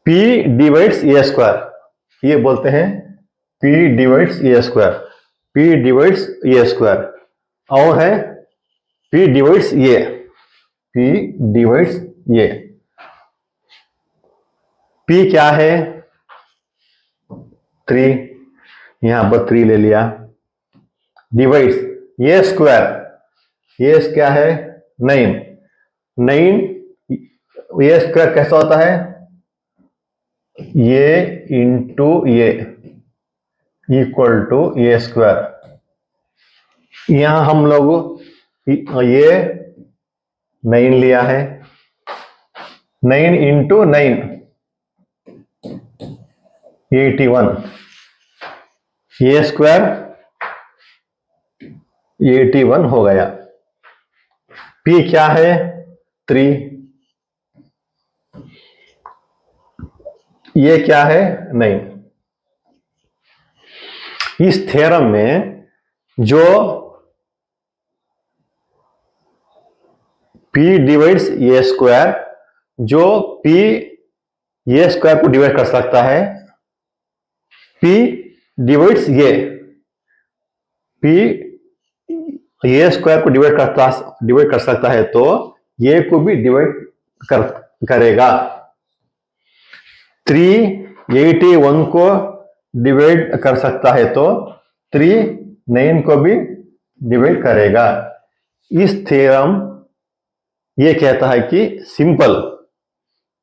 P डिवाइड्स ए स्क्वायर, ये बोलते हैं P divides a square, P divides a square. और है P डिवाइड्स ये, P डिवाइड्स ये। P क्या है? 3, यहां पर 3 ले लिया। डिवाइड्स ये स्क्वायर, ये क्या है? 9। 9 ये स्क्वायर कैसा होता है? ये इंटू ये इक्वल टू ये स्क्वायर। यहां हम लोग ये 9 लिया है, 9 इंटू 9 81, ये स्क्वायर 81 हो गया। P क्या है? 3। ये क्या है? 9। इस थ्योरम में जो P डिवाइड्स ए स्क्वायर, जो P ये स्क्वायर को डिवाइड कर सकता है, P डिवाइड्स ये, P ये स्क्वायर को डिवाइड कर सकता है तो ये को भी डिवाइड करेगा। 381 को डिवाइड कर सकता है तो 39 को भी डिवाइड करेगा। इस थ्योरम ये कहता है कि simple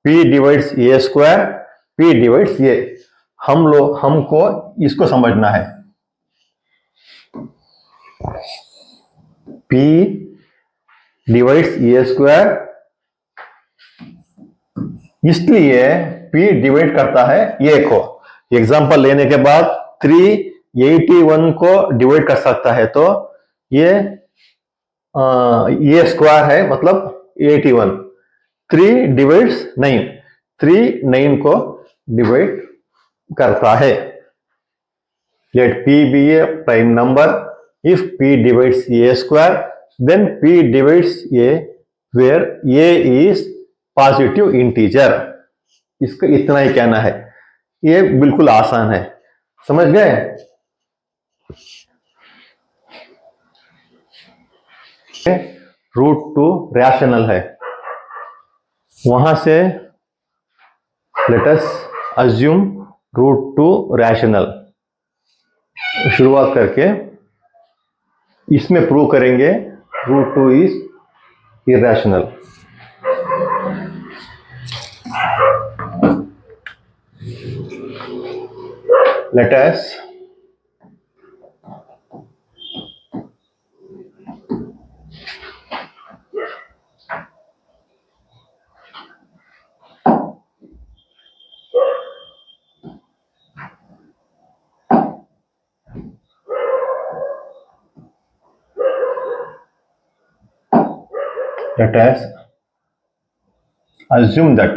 P divides a square, P divides ए। हमको इसको समझना है। P डिवाइड्स ए स्क्वायर, इसलिए P डिवाइड करता है ए को। एग्जांपल लेने के बाद 381 को डिवाइड कर सकता है, तो ये ए स्क्वायर है, मतलब 81। 3 डिवाइड्स 9, 3 9 को डिवाइड करता है। Let P be a prime number. If P divides A square, then P divides A where A is positive integer. इसका इतना ही कहना है, ये बिल्कुल आसान है, समझ गए? √2 रैशनल है, वहां से लेट अस अज्यूम √2 रैशनल। शुरुआत करके इसमें प्रूव करेंगे √2 is irrational. Let us assume that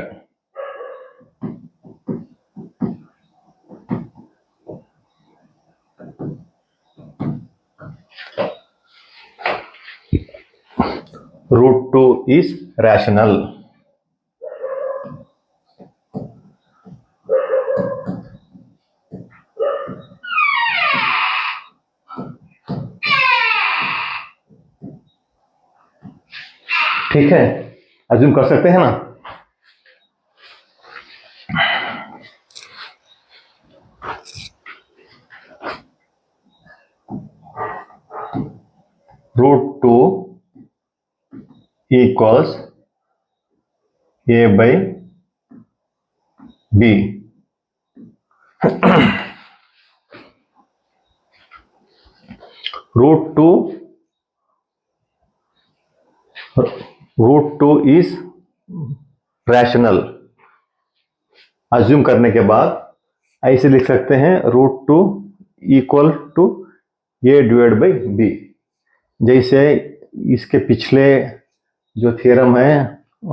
√2 is rational. ठीक है, अज्यूम कर सकते हैं ना? √2 equals A by B. √2 is rational. Assume करने के बाद ऐसे लिख सकते हैं √2 equal to A divide by B। जैसे इसके पिछले जो थ्योरम है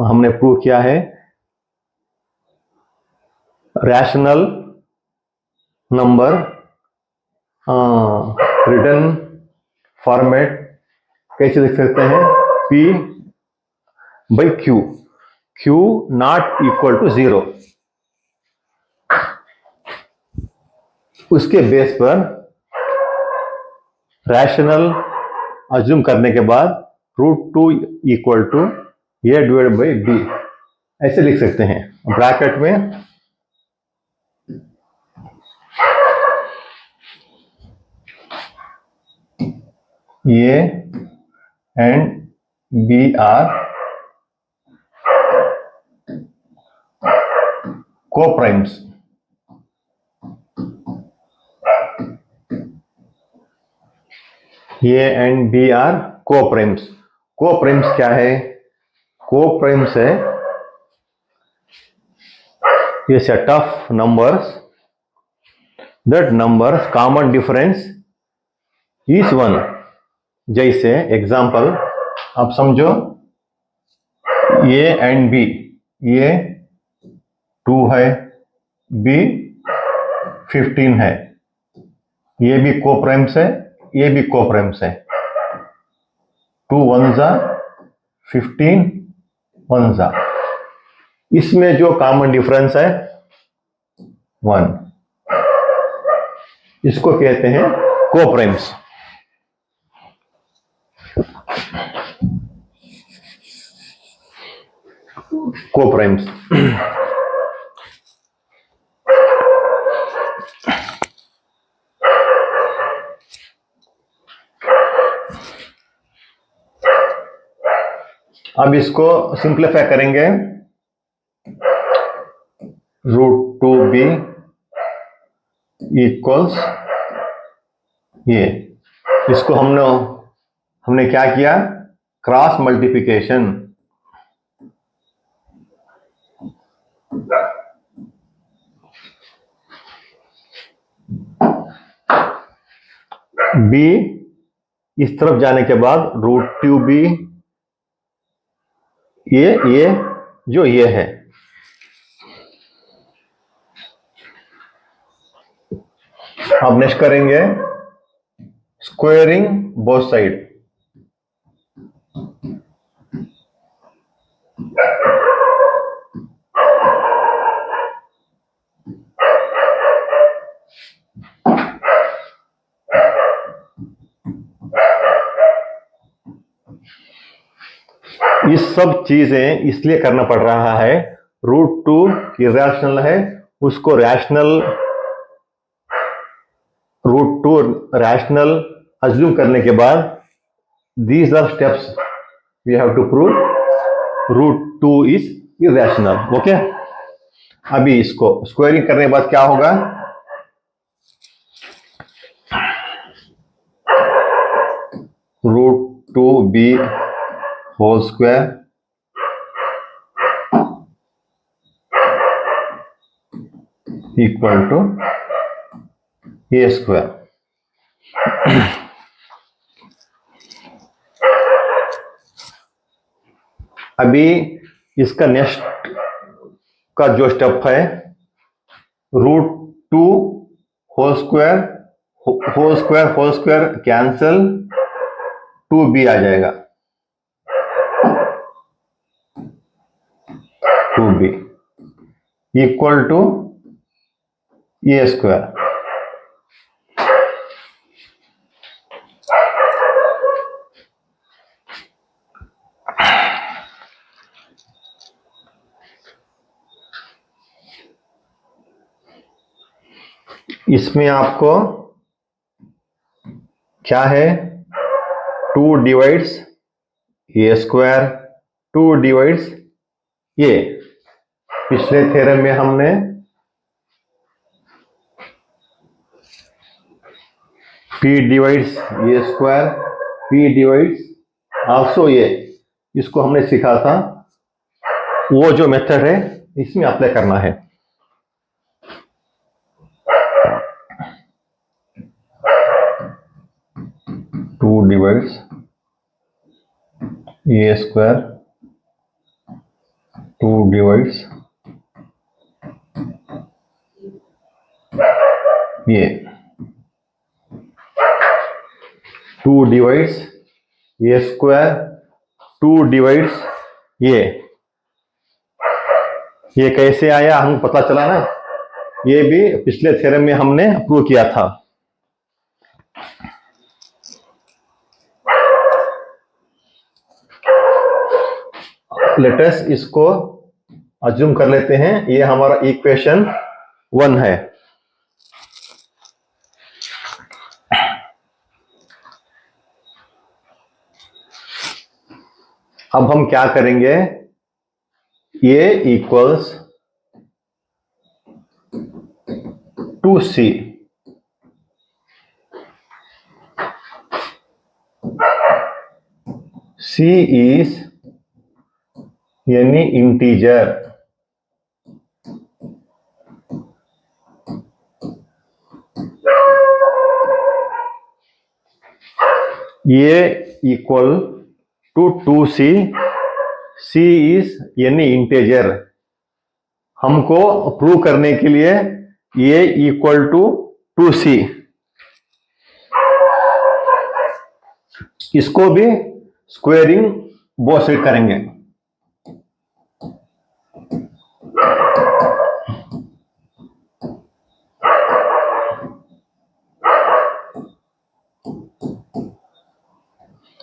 हमने प्रूव किया है, रैशनल नंबर रिटर्न फॉर्मेट कैसे लिख सकते हैं? P by Q, Q not equal to 0। उसके बेस पर रैशनल अज्यूम करने के बाद √2 equal to A divide by B ऐसे लिख सकते हैं। ब्रैकेट में A and B are co-primes। A and B are co-primes। co-primes क्या है? co-primes है ये set of numbers that numbers common difference is 1। जैसे एग्जाम्पल आप समझो A and B, A 2 है, B 15 है, ये भी कोप्राइम्स है, ये भी कोप्राइम्स है। 2 1 जा 15 1 जा, इसमें जो कॉमन डिफरेंस है 1, इसको कहते हैं कोप्राइम्स। कोप्राइम्स अब इसको सिंप्लीफाई करेंगे √2b इक्वल्स ये, इसको हमने क्या किया, क्रॉस मल्टीप्लिकेशन। b इस तरफ जाने के बाद √2b, ये जो ये है, अब नेक्स्ट करेंगे स्क्वेयरिंग बोथ साइड। ये सब चीजें इसलिए करना पड़ रहा है, √2 इरेशनल है, उसको रैशनल, √2 रैशनल अज्यूम करने के बाद these are steps we have to prove √2 is irrational. Okay, अभी इसको स्क्वायरिंग करने के बाद क्या होगा, √2b whole square equal to a square. अभी इसका नेक्स्ट का जो स्टेप है, √2 होल स्क्वायर कैंसल, 2b आ जाएगा, 2b equal to a square. इसमें आपको क्या है, 2 divides a square, 2 divides a. पिछले थ्योरम में हमने p divides a square, p divides also a, इसको हमने सीखा था। वो जो मेथड है इसमें अप्लाई करना है। Two divides a square, 2 divides ये, 2 डिवाइड्स ए स्क्वायर, 2 डिवाइड्स ये कैसे आया हमें पता चला ना, ये भी पिछले थ्योरम में हमने प्रूव किया था। लेटेस्ट इसको अज्यूम कर लेते हैं, ये हमारा इक्वेशन 1 है। अब हम क्या करेंगे, a equals 2c, c is any integer, a equal to 2c, c is any integer। हमको प्रूव करने के लिए a इक्वल टू 2c, इसको भी स्क्वेयरिंग बोथ साइड करेंगे।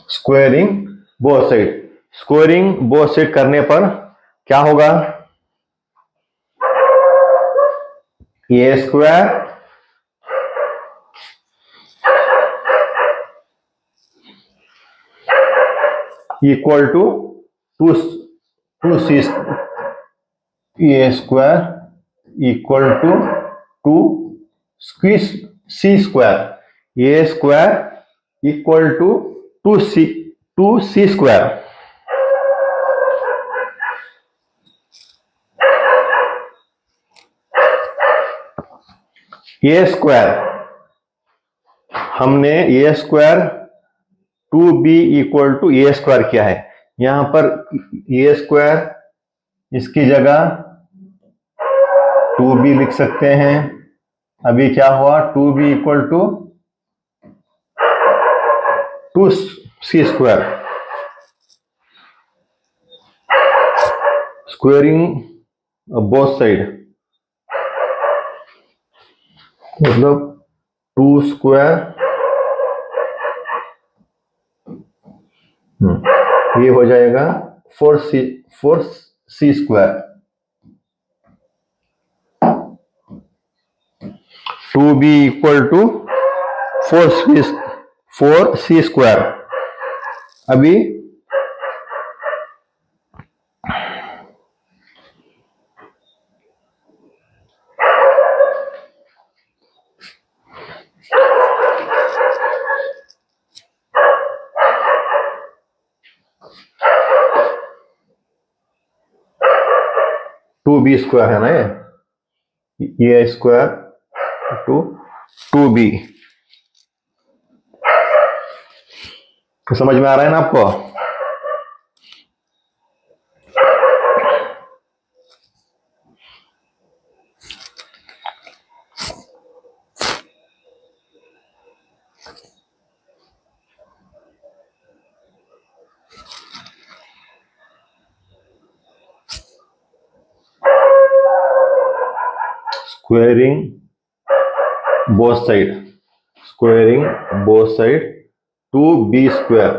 स्क्वेयरिंग बोथ साइड करने पर क्या होगा, a square equal to 2c a square equal to 2c², a square equal to 2c square. A square, हमने a square 2b equal to a square किया है। यहां पर ए स्क्वायर इसकी जगह 2b लिख सकते हैं। अभी क्या हुआ, 2b इक्वल टू 2c स्क्वायर। स्क्वेयरिंग बोथ साइड, मतलब 2 स्क्वायर, ये हो जाएगा 4c square. 2b equal to 4c square. अभी टू बी स्क्वायर है ना, ये स्क्वायर टू 2b। तो समझ में आ रहा है ना आपको? Squaring both side, 2b square,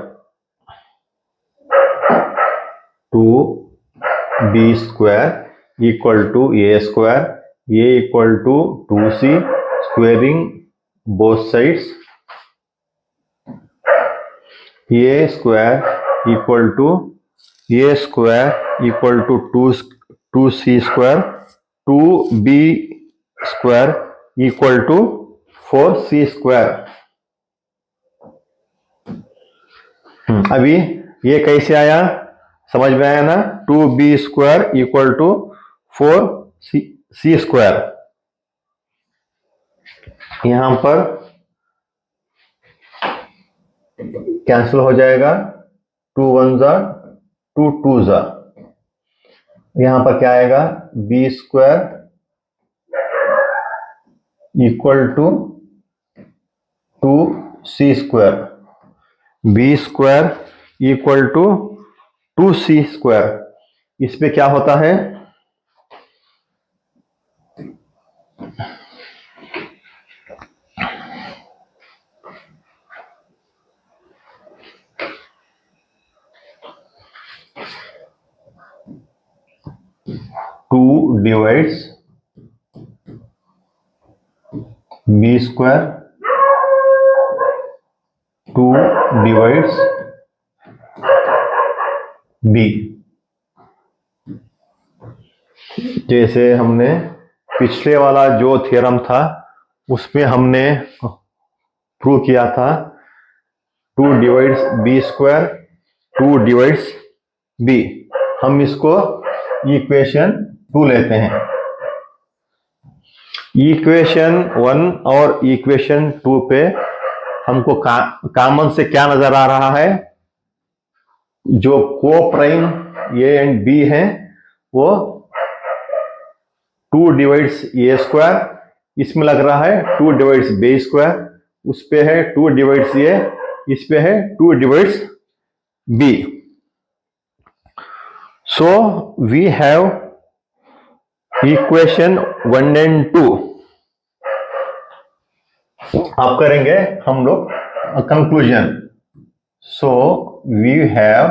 2b square equal to a square, a equal to 2c, squaring both sides, a square equal to 2c square, 2b square equal to 4c square। अभी ये कैसे आया, समझ में आया ना? 2b square equal to 4c square. यहां पर कैंसिल हो जाएगा, 2 1 जा 2 2 जा। यहां पर क्या आएगा, b square equal to 2c square, b square equal to 2c square. इस पे क्या होता है, two divides b square, 2 divides b। जैसे हमने पिछले वाला जो थ्योरम था उसमें हमने प्रूव किया था, 2 divides b square, 2 divides b। हम इसको इक्वेशन 2 लेते हैं। इक्वेशन 1 और इक्वेशन 2 पे हमको कॉमन से क्या नजर आ रहा है, जो को प्राइम ए एंड बी है वो 2 डिवाइड्स ए स्क्वायर, इसमें लग रहा है 2 डिवाइड्स बी स्क्वायर, उस पे है 2 डिवाइड्स ए, इस पे है 2 divides b. So we have equation 1 and 2। अब करेंगे हम लोग conclusion. So we have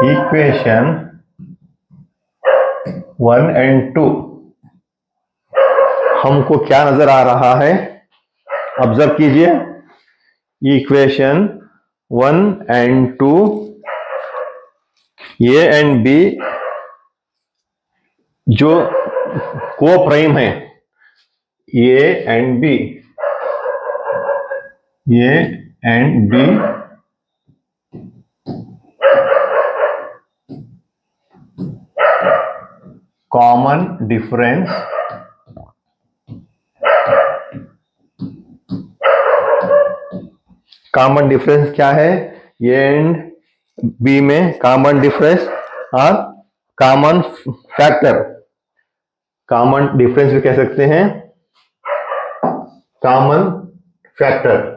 equation 1 and 2। हमको क्या नजर आ रहा है, ऑब्जर्व कीजिए। Equation 1 and 2 a and b जो को प्राइम है, a and b, a and b common difference common difference क्या है? ए एंड बी में कॉमन डिफरेंस और कॉमन फैक्टर, कॉमन डिफरेंस भी कह सकते हैं, common factor.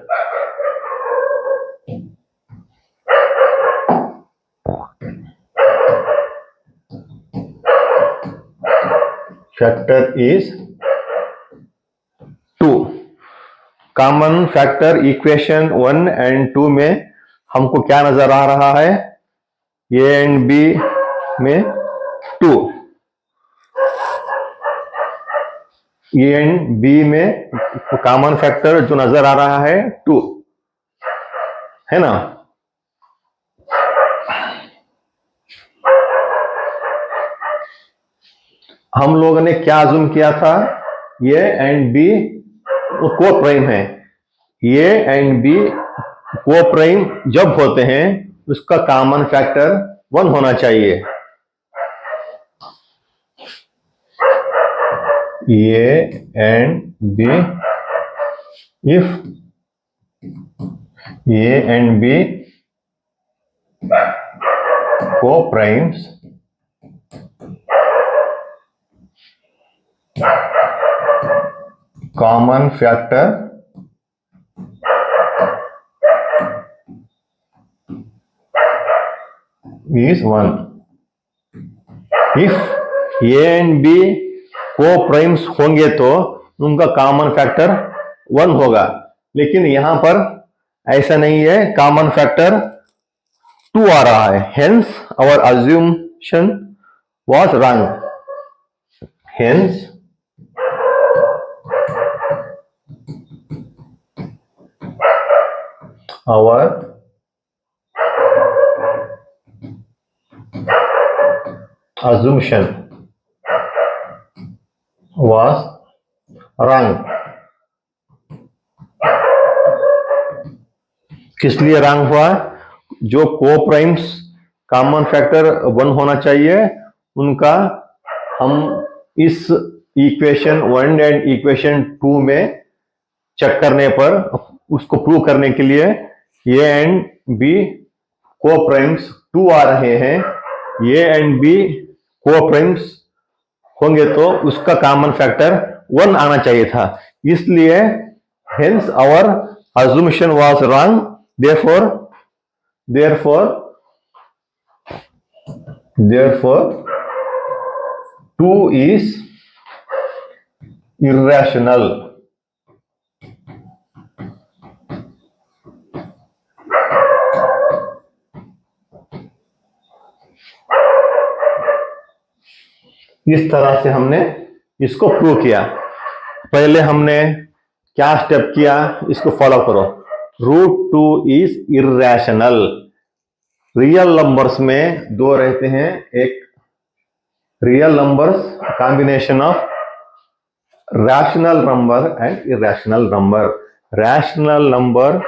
Factor is 2। Common factor equation 1 and 2 में हमको क्या नजर आ रहा है? ए एंड बी में 2, ए एंड बी में कॉमन फैक्टर जो नजर आ रहा है 2 है ना। हम लोगों ने क्या अज्यूम किया था? A and b coprime है। A and b coprime जब होते हैं उसका कॉमन फैक्टर 1 होना चाहिए। A and b, if a and b coprimes common factor is 1। if a and b coprimes होंगे तो उनका कॉमन फैक्टर 1 होगा, लेकिन यहां पर ऐसा नहीं है, कॉमन फैक्टर 2 आ रहा है। Hence our assumption was wrong। Hence our assumption was wrong। किस लिए रॉन्ग हुआ? जो को प्राइम्स कॉमन फैक्टर 1 होना चाहिए उनका हम इस इक्वेशन 1 एंड इक्वेशन 2 में चेक करने पर उसको प्रूव करने के लिए ए एंड बी को प्राइम्स 2 आ रहे हैं। ए एंड बी को प्राइम्स होंगे तो उसका कॉमन फैक्टर 1 आना चाहिए था, इसलिए hence our assumption was wrong। therefore 2 is irrational। इस तरह से हमने इसको प्रूव किया। पहले हमने क्या स्टेप किया, इसको फॉलो करो। √2 इज इर्रेशनल। रियल नंबर्स में 2 रहते हैं, एक real numbers combination of rational number and irrational number. Rational number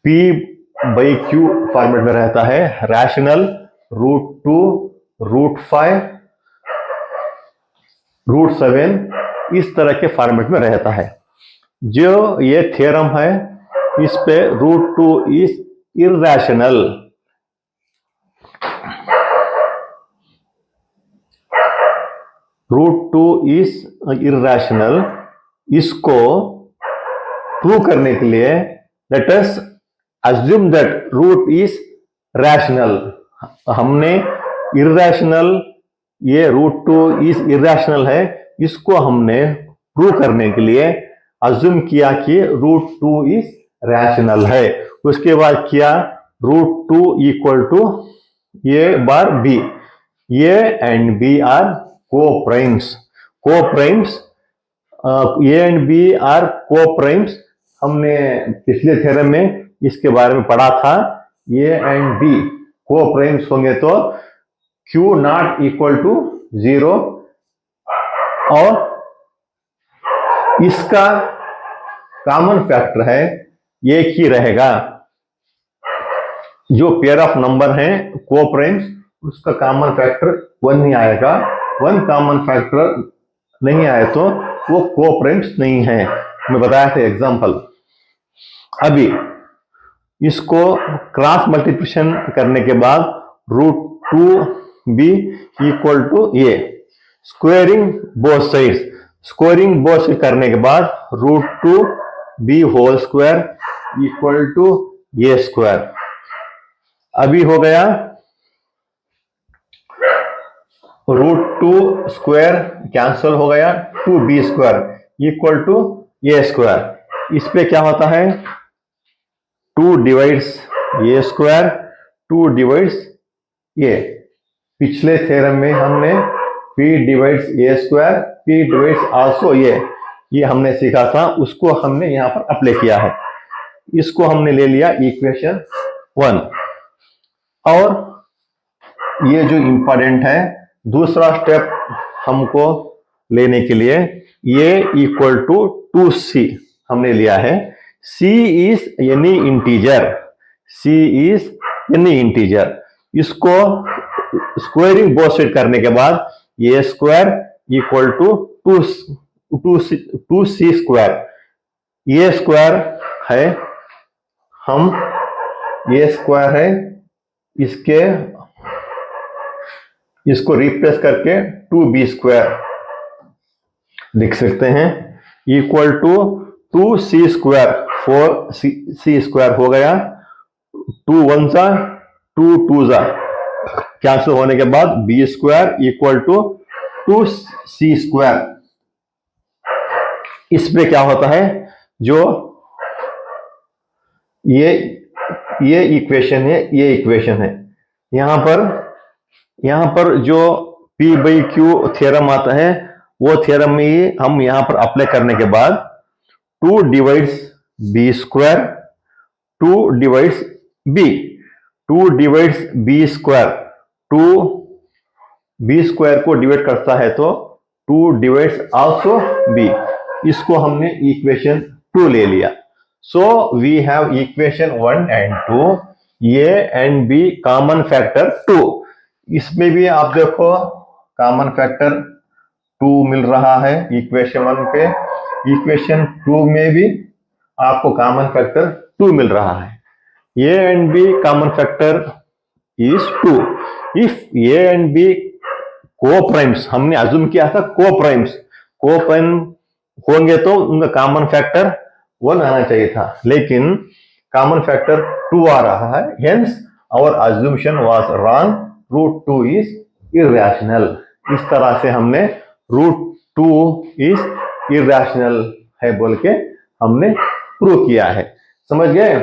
P/Q format में रहता है, रैशनल √2, √5, √7 इस तरह के फॉर्मेट में रहता है। जो ये थ्योरम है इस पे √2 इज इर्रेशनल। √2 इज इर्रेशनल, इसको प्रूव करने के लिए let us assume that root is rational. हमने इर्रेशनल, ये √2 इज इर्रेशनल है, इसको हमने प्रूव करने के लिए अज्यूम किया कि √2 इज रैशनल है। उसके बाद किया √2 equal to a bar b. A and b are coprimes. Coprimes, a and b are coprimes. हमने पिछले थ्योरम में इसके बारे में पढ़ा था। ए एंड बी कोप्राइम्स होंगे तो Q नॉट इक्वल टू 0 और इसका कॉमन फैक्टर है एक ही रहेगा। जो पेयर ऑफ नंबर हैं कोप्राइम्स उसका कॉमन फैक्टर 1 ही आएगा। 1 कॉमन फैक्टर नहीं आए तो वो कोप्राइम्स नहीं है। मैं बताया था एग्जांपल। अभी इसको क्रॉस मल्टीप्लिकेशन करने के बाद √2b equal to a, squaring both sides, squaring both side करने के बाद √2b whole square equal to a square. अभी हो गया √2 स्क्वायर कैंसिल हो गया, 2b square equal to a square. इस पे क्या होता है 2 divides a square, 2 divides a. पिछले थ्योरम में हमने p divides a square, p divides also ये हमने सीखा था, उसको हमने यहां पर अप्लाई किया है। इसको हमने ले लिया इक्वेशन 1। और ये जो इंपॉर्टेंट है दूसरा स्टेप हमको लेने के लिए ये इक्वल टू 2c हमने लिया है। c is any integer, c is any integer. इसको स्क्वायरिंग बोथ साइड करने के बाद a square equal to 2c square. A square है, हम ए स्क्वायर है इसको रिप्लेस करके 2b स्क्वायर लिख सकते हैं equal to 2c square, 4c square हो गया। 2 1 जा 2 2 जा कैंसिल होने के बाद b square equal to 2c square. इस पे क्या होता है जो ये इक्वेशन है, ये इक्वेशन है। यहां पर जो p बाई क्यू थ्योरम आता है वो थ्योरम में ही हम यहां पर अप्लाई करने के बाद 2 divides b square, 2 divides b, 2 divides b square, 2 b square को डिवाइड करता है तो 2 डिवाइड्स आल्सो b। इसको हमने इक्वेशन 2 ले लिया। So we have equation 1 and 2, a and b common factor 2। इसमें भी आप देखो कॉमन फैक्टर 2 मिल रहा है इक्वेशन 1 पे, इक्वेशन 2 में भी आपको कॉमन फैक्टर 2 मिल रहा है। a and b common factor is 2। If a and b coprimes, हमने अज्यूम किया था कोप्राइम्स होंगे तो उनका कॉमन फैक्टर 1 आना चाहिए था, लेकिन कॉमन फैक्टर 2 आ रहा है। Hence our assumption was wrong, √2 is irrational. इस तरह से हमने √2 इज इर्रेशनल है बोल के हमने प्रूव किया है। समझ गए?